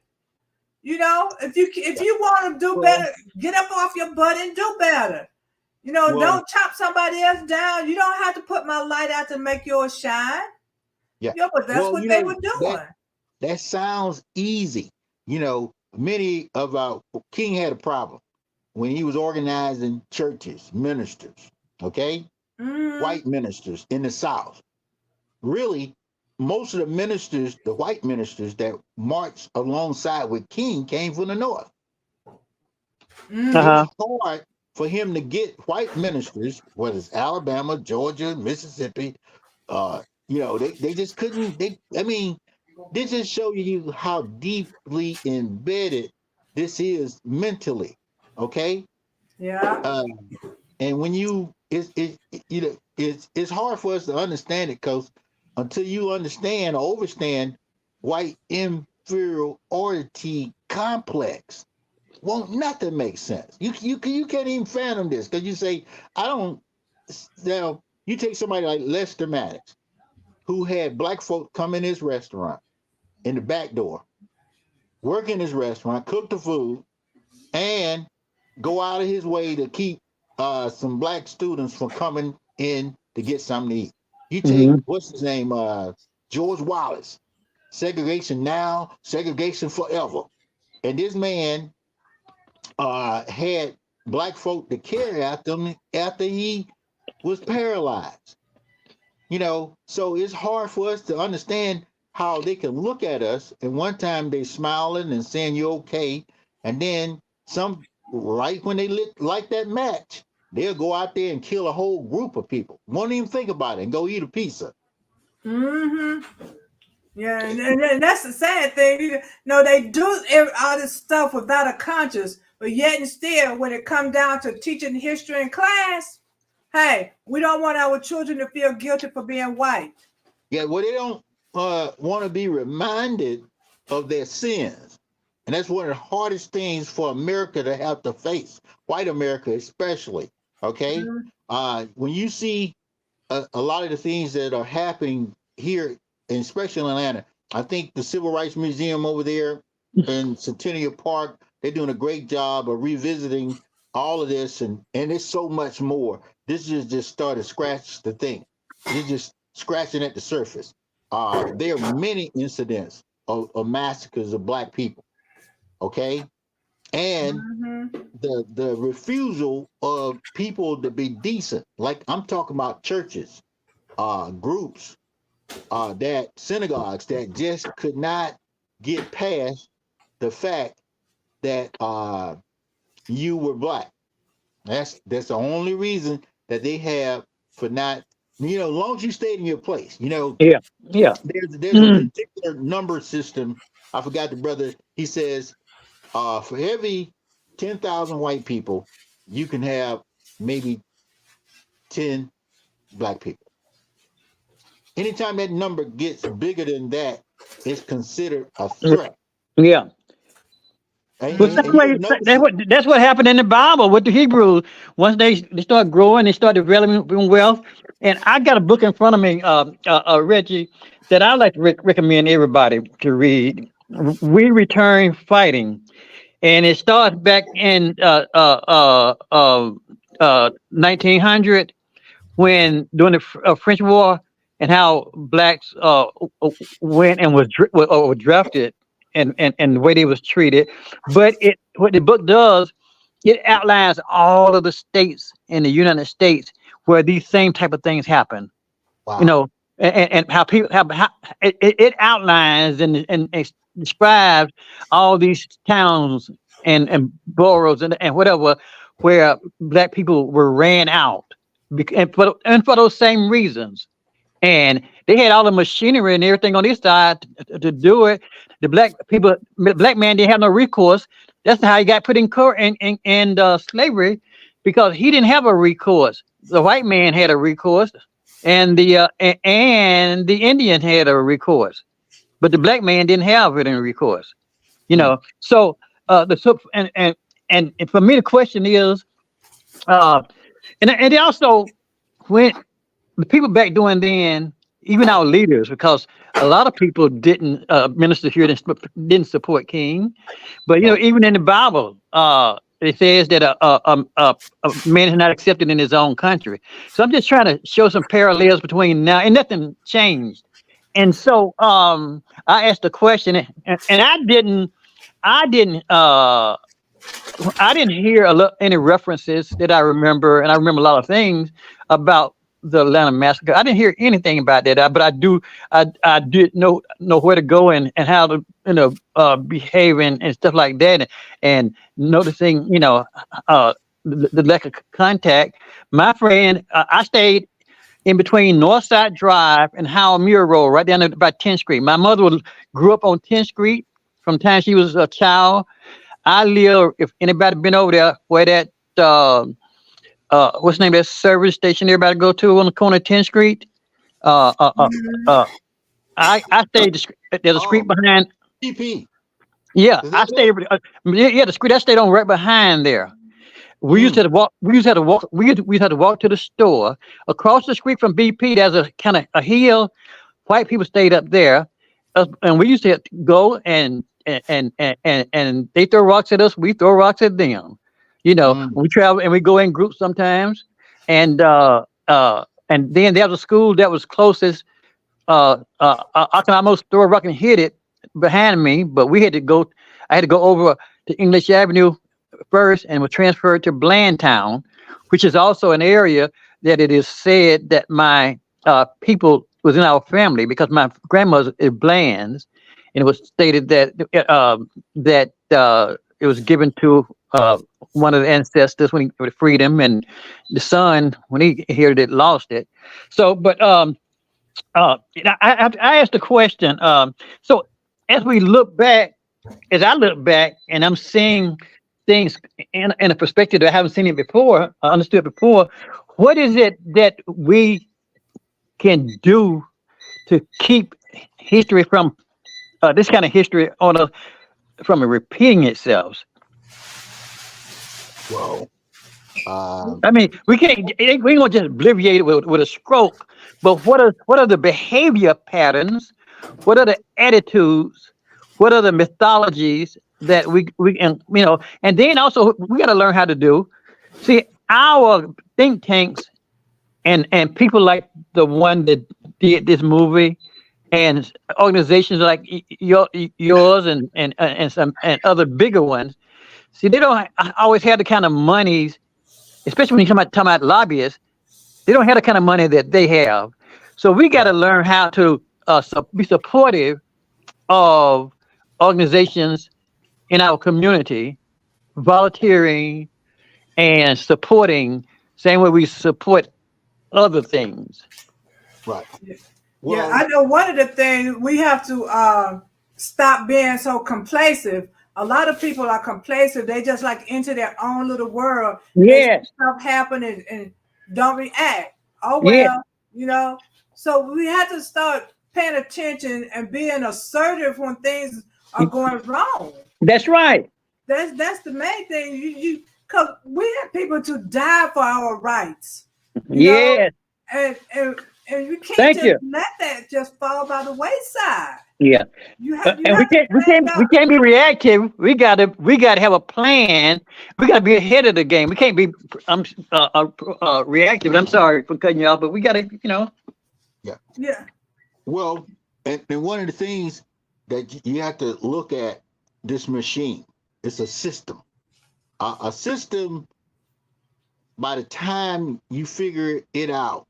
If Yeah. you want to do Well, better, get up off your butt and do better. well, Don't chop somebody else down. You don't have to put my light out to make yours shine. yeah. Yeah, but that's Well, what they were that doing. that sounds easy. Many of our King had a problem when he was organizing churches, ministers, okay, Mm-hmm. white ministers in the South. Really, most of the ministers, the white ministers that marched alongside with King, came from the North. It was hard for him to get white ministers, whether it's Alabama, Georgia, Mississippi. They just couldn't. This just show you how deeply embedded this is mentally. Okay. Yeah. And when it's hard for us to understand it, because until you understand or overstand white inferiority complex, won't nothing make sense. You can't even fathom this, because you say, I don't. Now you take somebody like Lester Maddox, who had black folk come in his restaurant in the back door, work in his restaurant, cook the food, and go out of his way to keep some black students from coming in to get something to eat. You take, what's his name, George Wallace, segregation now, segregation forever. And this man had black folk to care after him after he was paralyzed. So it's hard for us to understand how they can look at us, and one time they smiling and saying you're okay, and then right when they like that match, they'll go out there and kill a whole group of people. Won't even think about it and go eat a pizza. Yeah, and that's the sad thing. They do all this stuff without a conscience, but yet and still, when it comes down to teaching history in class, hey, we don't want our children to feel guilty for being white. Yeah, well, they don't want to be reminded of their sins. And that's one of the hardest things for America to have to face, white America especially, okay? When you see a lot of the things that are happening here, and especially in Atlanta, I think the Civil Rights Museum over there in Centennial Park, they're doing a great job of revisiting all of this, and it's so much more. This is just started to scratch the thing. It's just scratching at the surface. There are many incidents of massacres of black people, okay? And the refusal of people to be decent, like I'm talking about churches, groups, that synagogues that just could not get past the fact that you were black. That's the only reason that they have for not, as long as you stayed in your place, Yeah. There's a particular number system. I forgot the brother. He says, for every 10,000 white people, you can have maybe 10 black people. Anytime that number gets bigger than that, it's considered a threat. Yeah. But that's what happened in the Bible with the Hebrews. Once they start growing, they start developing wealth. And I got a book in front of me, Reggie, that I like to recommend everybody to read. We Return Fighting, and it starts back in 1900 when during the French War, and how blacks went and were drafted. And the way they was treated, but what the book does, it outlines all of the states in the United States where these same type of things happen. Wow. And how people how it outlines and describes all these towns and boroughs and whatever where black people were ran out, and for those same reasons. And they had all the machinery and everything on this side to do it. The black man didn't have no recourse. That's how he got put in slavery, because he didn't have a recourse. The white man had a recourse, and the Indian had a recourse, but the black man didn't have any recourse. So and for me the question is, and also when the people back doing then, even our leaders, because a lot of people didn't minister here, didn't support King, but even in the Bible, it says that a man is not accepted in his own country. So I'm just trying to show some parallels between now, and nothing changed. And so I asked the question, and I didn't hear any references that I remember, and I remember a lot of things about the Atlanta massacre. I didn't hear anything about that, but I did know where to go and how to behave and stuff like that, and noticing the lack of contact. My friend, I stayed in between Northside Drive and Howell Muir Road, right down at about 10th Street. My mother grew up on 10th Street from the time she was a child. I live, if anybody been over there, where that what's the name of that service station everybody go to on the corner of 10th Street? Uh, uh, uh, Mhm. uh, I stayed. There's a street Oh, behind. TP. Yeah, Is I that it? stayed. Yeah, the street I stayed on right behind there. We used to Mm, have to walk. We used to have to walk. We used to have to walk to the store across the street from BP. There's a kind of a hill. White people stayed up there, and we used to have to go and they throw rocks at us. We throw rocks at them. mm, We travel and we go in groups sometimes, and then there was a school that was closest. I can almost throw a rock and hit it behind me, but we had to go. I had to go over to English Avenue first and was transferred to Blandtown, which is also an area that it is said that my people was in our family because my grandmother is Bland's, and it was stated that it was given to one of the ancestors when he freed him, and the son when he heard it lost it. So, but I asked the question. So as we look back, as I look back, and I'm seeing things in a perspective that I haven't seen it before, understood before. What is it that we can do to keep history from this kind of history from repeating itself? well, um, I mean, we ain't gonna just obliviate it with a stroke. But what are the behavior patterns? What are the attitudes? What are the mythologies that we and then also we got to learn how to do. See, our think tanks and people like the one that did this movie and organizations like yours and some and other bigger ones. See, they don't always have the kind of monies, especially when you talking about lobbyists. They don't have the kind of money that they have. So we got to right. learn how to be supportive of organizations in our community, volunteering and supporting, same way we support other things. Right. Yeah, Well, I know one of the things we have to stop being so complacent. A lot of people are complacent. They just like into their own little world. They see Yes, stuff happen and don't react. Oh yes, well, you know. So we have to start paying attention and being assertive when things are going wrong. that's right. That's the main thing. You cause we have people to die for our rights, you know, Yes, and and you can't thank just you. let that just fall by the wayside. Yeah, You and we have to can't we stand can't we up. can't be reactive. We gotta have a plan. We gotta be ahead of the game. We can't be um reactive. I'm sorry for cutting you off, but we gotta. yeah. Yeah, Well, and one of the things that you have to look at this machine, it's a system. A system, by the time you figure it out,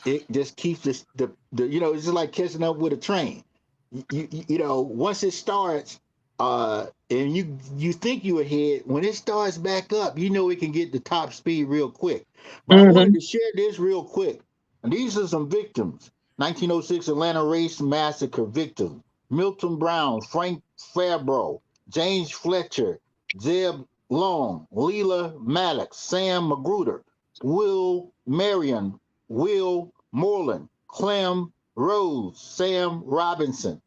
it just keeps it's just like catching up with a train. Once it starts, and you think you're ahead, when it starts back up, it can get the top speed real quick. But I wanted Hmm. to share this real quick. And these are some victims. 1906 Atlanta Race Massacre victim. Milton Brown, Frank Fabro, James Fletcher, Zeb Long, Leela Maddox, Sam Magruder, Will Marion, Will Moreland, Clem Rose, Sam Robinson,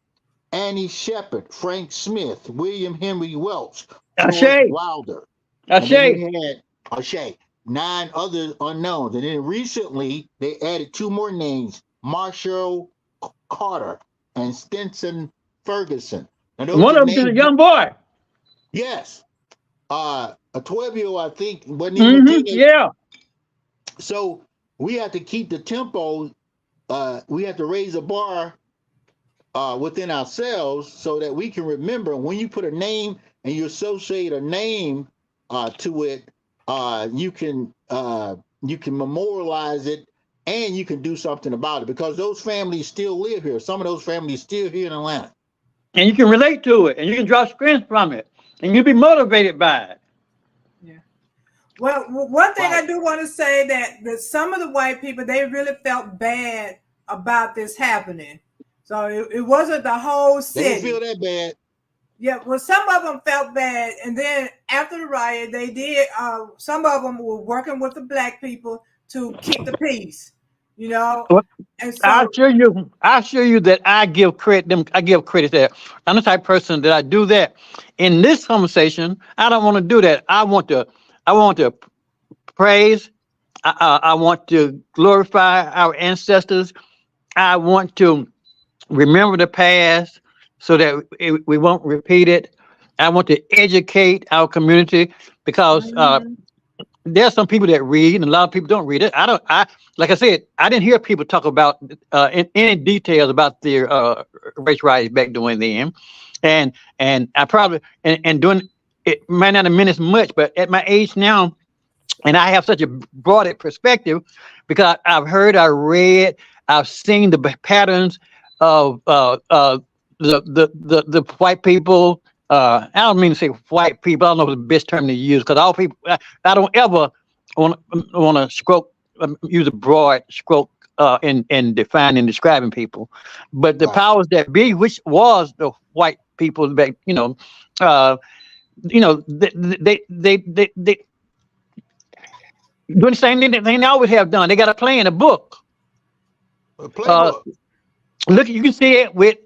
Annie Shepherd, Frank Smith, William Henry Welch, George Ashay, Wilder. And then Ashay. you had O'Shea, 9 other unknowns. And then recently they added 2 more names, Marshall Carter and Stinson Ferguson. And those One are of them is a names, young boy. yes. A 12-year-old, I think, wasn't even a Hmm. teenager. Yeah. So we have to keep the tempo. We have to raise a bar within ourselves so that we can remember when you put a name and you associate a name to it, you can memorialize it and you can do something about it because those families still live here. Some of those families still here in Atlanta. And you can relate to it, and you can draw strength from it, and you'll be motivated by it. Yeah. Well, one thing Right. I do want to say that some of the white people, they really felt bad about this happening. So it wasn't the whole They didn't city. feel that bad. Yeah, well, some of them felt bad, and then after the riot, they did. Some of them were working with the black people to keep the peace, you know. Well, And I so, assure you that I give credit. I give credit there. I'm the type of person that I do that. In this conversation, I don't want to do that. I want to praise. I want to glorify our ancestors. I want to remember the past so that we won't repeat it. I want to educate our community because there's some people that read and a lot of people don't read it. Like I said, I didn't hear people talk about in any details about the race riots back during then. And I probably, and doing it might not have meant as much, but at my age now, and I have such a broad perspective because I've heard, I read, I've seen the patterns of the white people. I don't mean to say white people. I don't know the best term to use because all people. I don't ever want to stroke use a broad stroke in defining and describing people, but the Right. powers that be, which was the white people back, they doing the same thing that they always have done. They got a plan, a book. A playbook. Look, you can see it with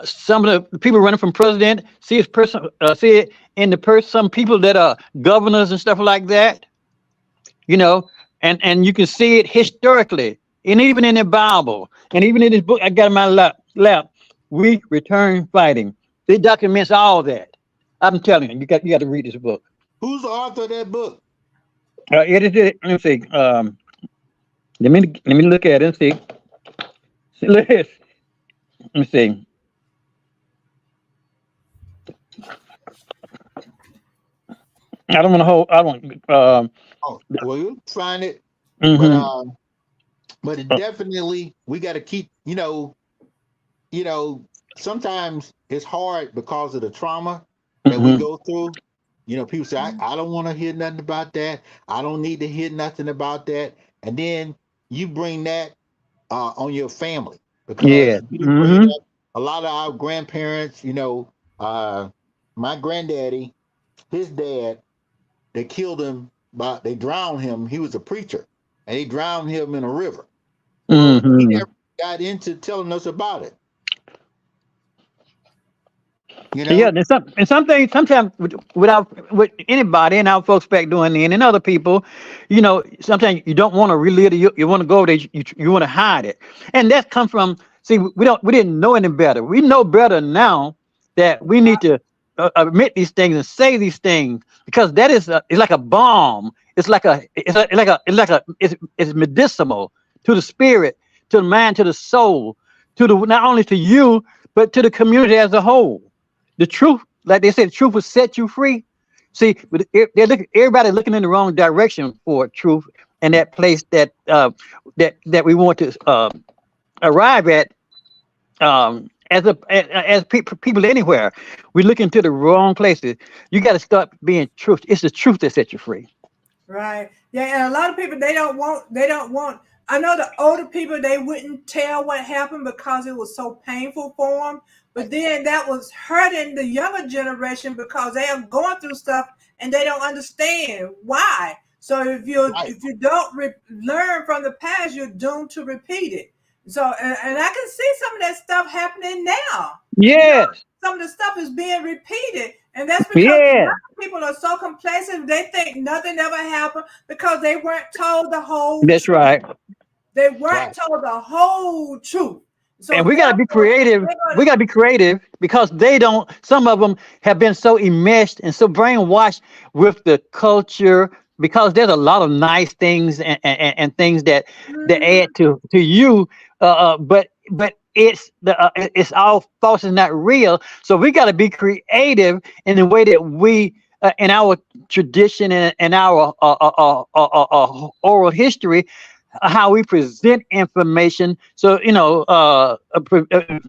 some of the people running from president. See it in the person. Some people that are governors and stuff like that. And you can see it historically, and even in the Bible, and even in this book I got in my lap. We return fighting. It documents all that. I'm telling you, you got to read this book. Who's the author of that book? Edited. Let me see. Let me look at it and see. Let me see. I don't want to hold. I don't. Oh, well, you'll find it. Mhm. But it definitely, we got to keep, sometimes it's hard because of the trauma that we Mhm. go through. People say, I don't want to hear nothing about that. I don't need to hear nothing about that. And then you bring that on your family Yeah. because you bring Mhm. up a lot of our grandparents, my granddaddy, his dad, they killed him, they drowned him. He was a preacher and they drowned him in a river. Well, he Mhm. never got into telling us about it. Yeah, and some things sometimes with anybody and our folks back doing it and other people, sometimes you don't want to relive it. You want to go over there. You want to hide it, and that comes from we didn't know any better. We know better now that we need to admit these things and say these things because that is it's like a bomb. It's medicinal to the spirit, to the mind, to the soul, not only to you but to the community as a whole. The truth, like they said, the truth will set you free. See, but everybody looking in the wrong direction for truth and that place that we want to arrive at as people anywhere. We look into the wrong places. You got to start being truth. It's the truth that sets you free. right. Yeah, and a lot of people they don't want. I know the older people they wouldn't tell what happened because it was so painful for them. But then that was hurting the younger generation because they are going through stuff and they don't understand why. So Right. if you don't learn from the past, you're doomed to repeat it. So and I can see some of that stuff happening now. Yes. Some of the stuff is being repeated, and that's because Yeah. people are so complacent. They think nothing ever happened because they weren't told the whole That's truth. right. They weren't Right. told the whole truth. So And we got to be therefore, creative. We got to be creative because they don't. Some of them have been so enmeshed and so brainwashed with the culture because there's a lot of nice things and things that add to you. But it's all false and not real. So we got to be creative in the way that we in our tradition and our oral history. how we present information. So,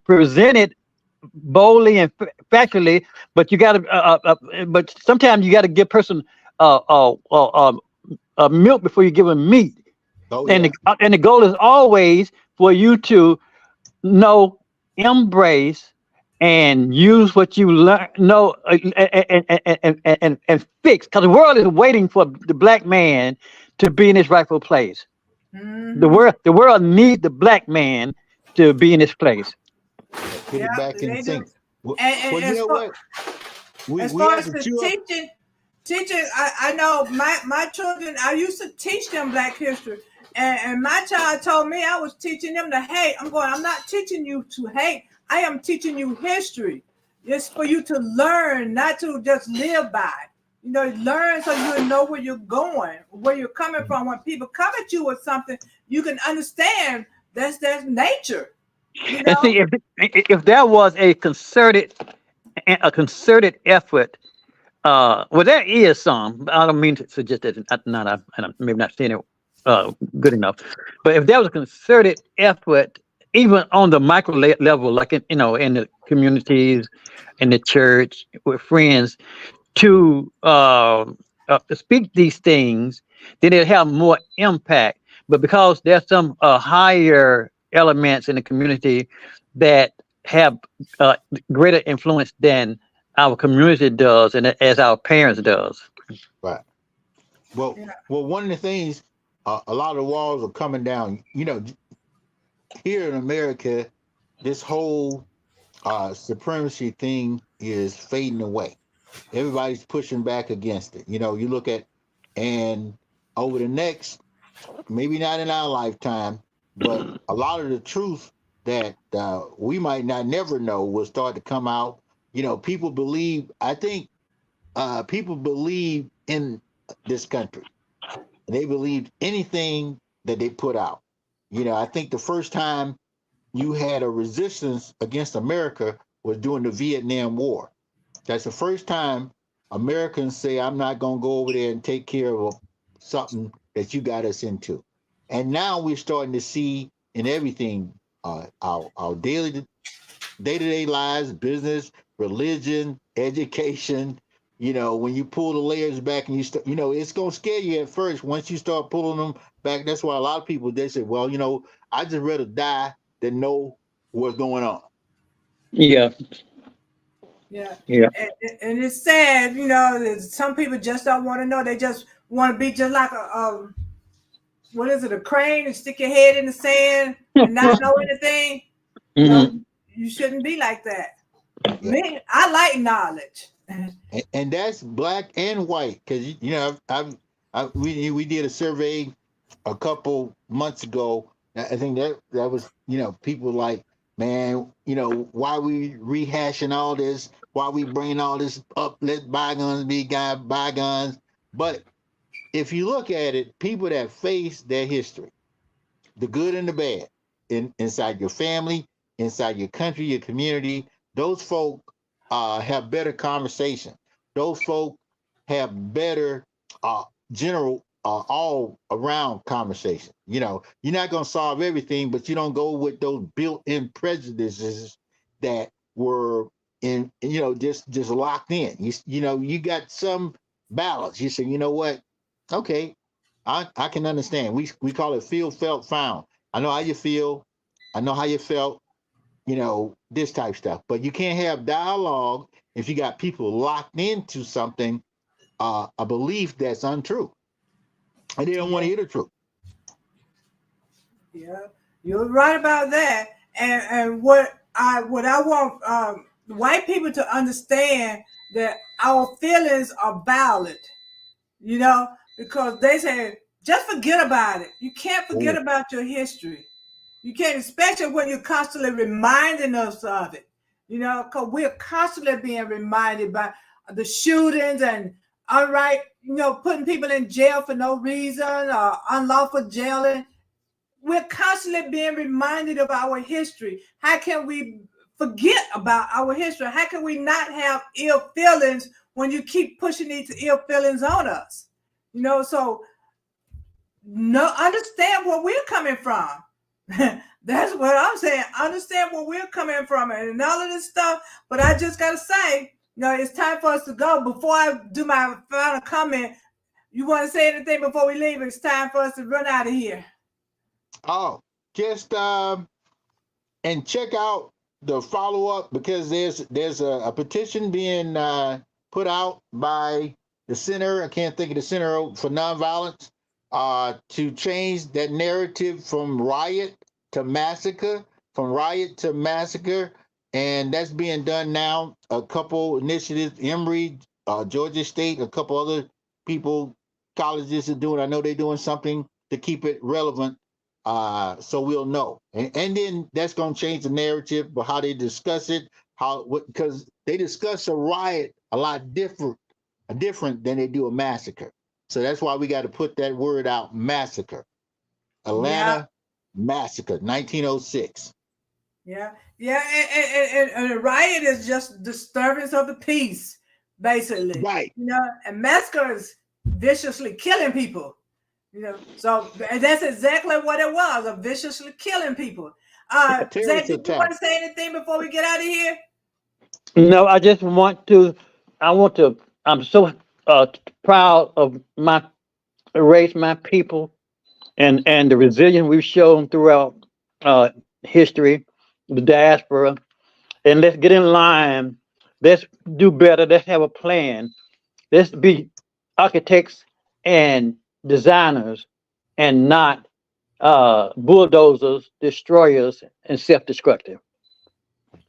present it boldly and factually, but you got to, but sometimes you got to give person milk before you give them meat. Oh And yeah. the goal is always for you to know, embrace, and use what you learn, know, and fix. Because the world is waiting for the black man to be in his rightful place. Mm-hmm. The world needs the black man to be in his place. Put Yeah, it back in they do. sync. Well, And you know what? as We far have as to the chew up. teaching, I know my children, I used to teach them Black history. And my child told me I was teaching them to hate. I'm not teaching you to hate. I am teaching you history. It's for you to learn, not to just live by. Learn so you know where you're going, where you're coming from. When people come at you with something, you can understand that's nature. You And know? see, if there was a concerted effort, well, there is some. I don't mean to suggest that I'm maybe not saying it good enough, but if there was a concerted effort, even on the micro level, like in the communities, in the church, with friends, to speak these things, then it have more impact. But because there's some higher elements in the community that have greater influence than our community does, and as our parents does. Right. Well, Yeah. one of the things, a lot of walls are coming down. Here in America, this whole supremacy thing is fading away. Everybody's pushing back against it. You look at, and over the next, maybe not in our lifetime, but a lot of the truth that we might not never know will start to come out. People believe. I think people believe in this country. They believed anything that they put out. I think the first time you had a resistance against America was during the Vietnam War. That's the first time Americans say, I'm not going to go over there and take care of something that you got us into. And now we're starting to see in everything, our daily day-to-day lives, business, religion, education. When you pull the layers back and it's going to scare you at first. Once you start pulling them back, that's why a lot of people, they say, well, I just rather die than know what's going on. Yeah, Yeah. yeah. And it's sad, that some people just don't want to know. They just want to be just like what is it, a crane, and stick your head in the sand and not know anything. No, Hmm. you shouldn't be like that. Yeah. Me, I like knowledge. And that's black and white, because we did a survey a couple months ago. I think that was people like, man, why we rehashing all this, why we bringing all this up, let bygones be bygones. But if you look at it, people that face their history, the good and the bad, inside your family, inside your country, your community, those folk have better conversation. Those folk have better general all around conversation. You're not going to solve everything, but you don't go with those built-in prejudices that were just locked in. You got some balance. You say, you know what? Okay, I can understand. We call it feel, felt, found. I know how you feel. I know how you felt. This type stuff. But you can't have dialogue if you got people locked into something, a belief that's untrue, and they don't want to Yeah, hear the truth. yeah, you're right about that. And what I want white people to understand, that our feelings are valid. You know, because they say just forget about it. You can't forget Oh, about your history. You can't, especially when you're constantly reminding us of it. Because we're constantly being reminded by the shootings and unright, putting people in jail for no reason, or unlawful jailing. We're constantly being reminded of our history. How can we forget about our history? How can we not have ill feelings when you keep pushing these ill feelings on us? So no, understand where we're coming from. That's what I'm saying. Understand where we're coming from and all of this stuff. But I just gotta say, it's time for us to go. Before I do my final comment, you want to say anything before we leave? It's time for us to run out of here. Oh, just and check out the follow up, because there's a petition being put out by the Center. I can't think of the Center for Nonviolence, to change that narrative from riot to massacre, and that's being done now. A couple initiatives, Emory, Georgia State, a couple other people, colleges are doing. I know they're doing something to keep it relevant. So we'll know, and then that's going to change the narrative, but how they discuss it, because they discuss a riot a lot different than they do a massacre. So that's why we got to put that word out: massacre. Atlanta massacre, 1906. Yeah, and a riot is just disturbance of the peace, basically. Right. And massacre is viciously killing people. So that's exactly what it was, a viciously killing people. Zach, did you want to say anything before we get out of here? No, I just want to, I'm so proud of my race, my people, and the resilience we've shown throughout history, the diaspora, and let's get in line. Let's do better. Let's have a plan. Let's be architects and designers and not bulldozers, destroyers, and self-destructive.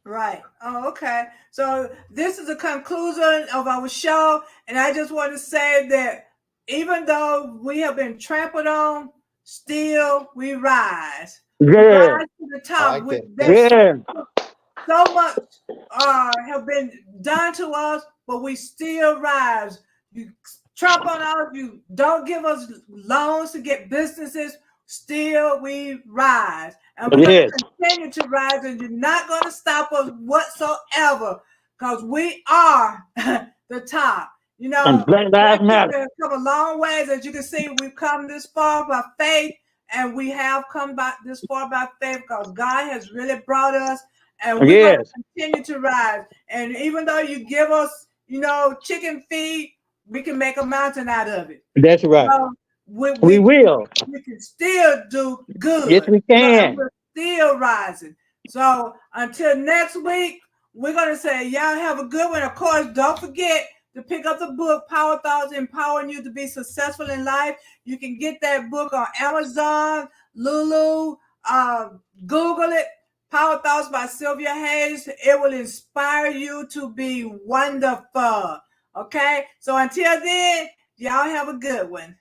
Right. Oh, okay. So this is the conclusion of our show. And I just want to say that even though we have been trampled on, still we rise. Yeah. We rise to the top. So much have been done to us, but we still rise. You trample on us, you don't give us loans to get businesses, still we rise. And we're going to continue to rise, and you're not going to stop us whatsoever, because we are the top. Black Lives Matter. We've come a long ways. As you can see, we've come this far by faith, and we have come this far by faith because God has really brought us, and we're going to continue to rise. And even though you give us, chicken feed, we can make a mountain out of it. That's right. So, we will. We can still do good. Yes, we can. We're still rising. So until next week, we're going to say, y'all have a good one. Of course, don't forget to pick up the book, Power Thoughts, Empowering You to Be Successful in Life. You can get that book on Amazon, Lulu, Google it. Power Thoughts by Sylvia Hayes. It will inspire you to be wonderful. Okay? So until then, y'all have a good one.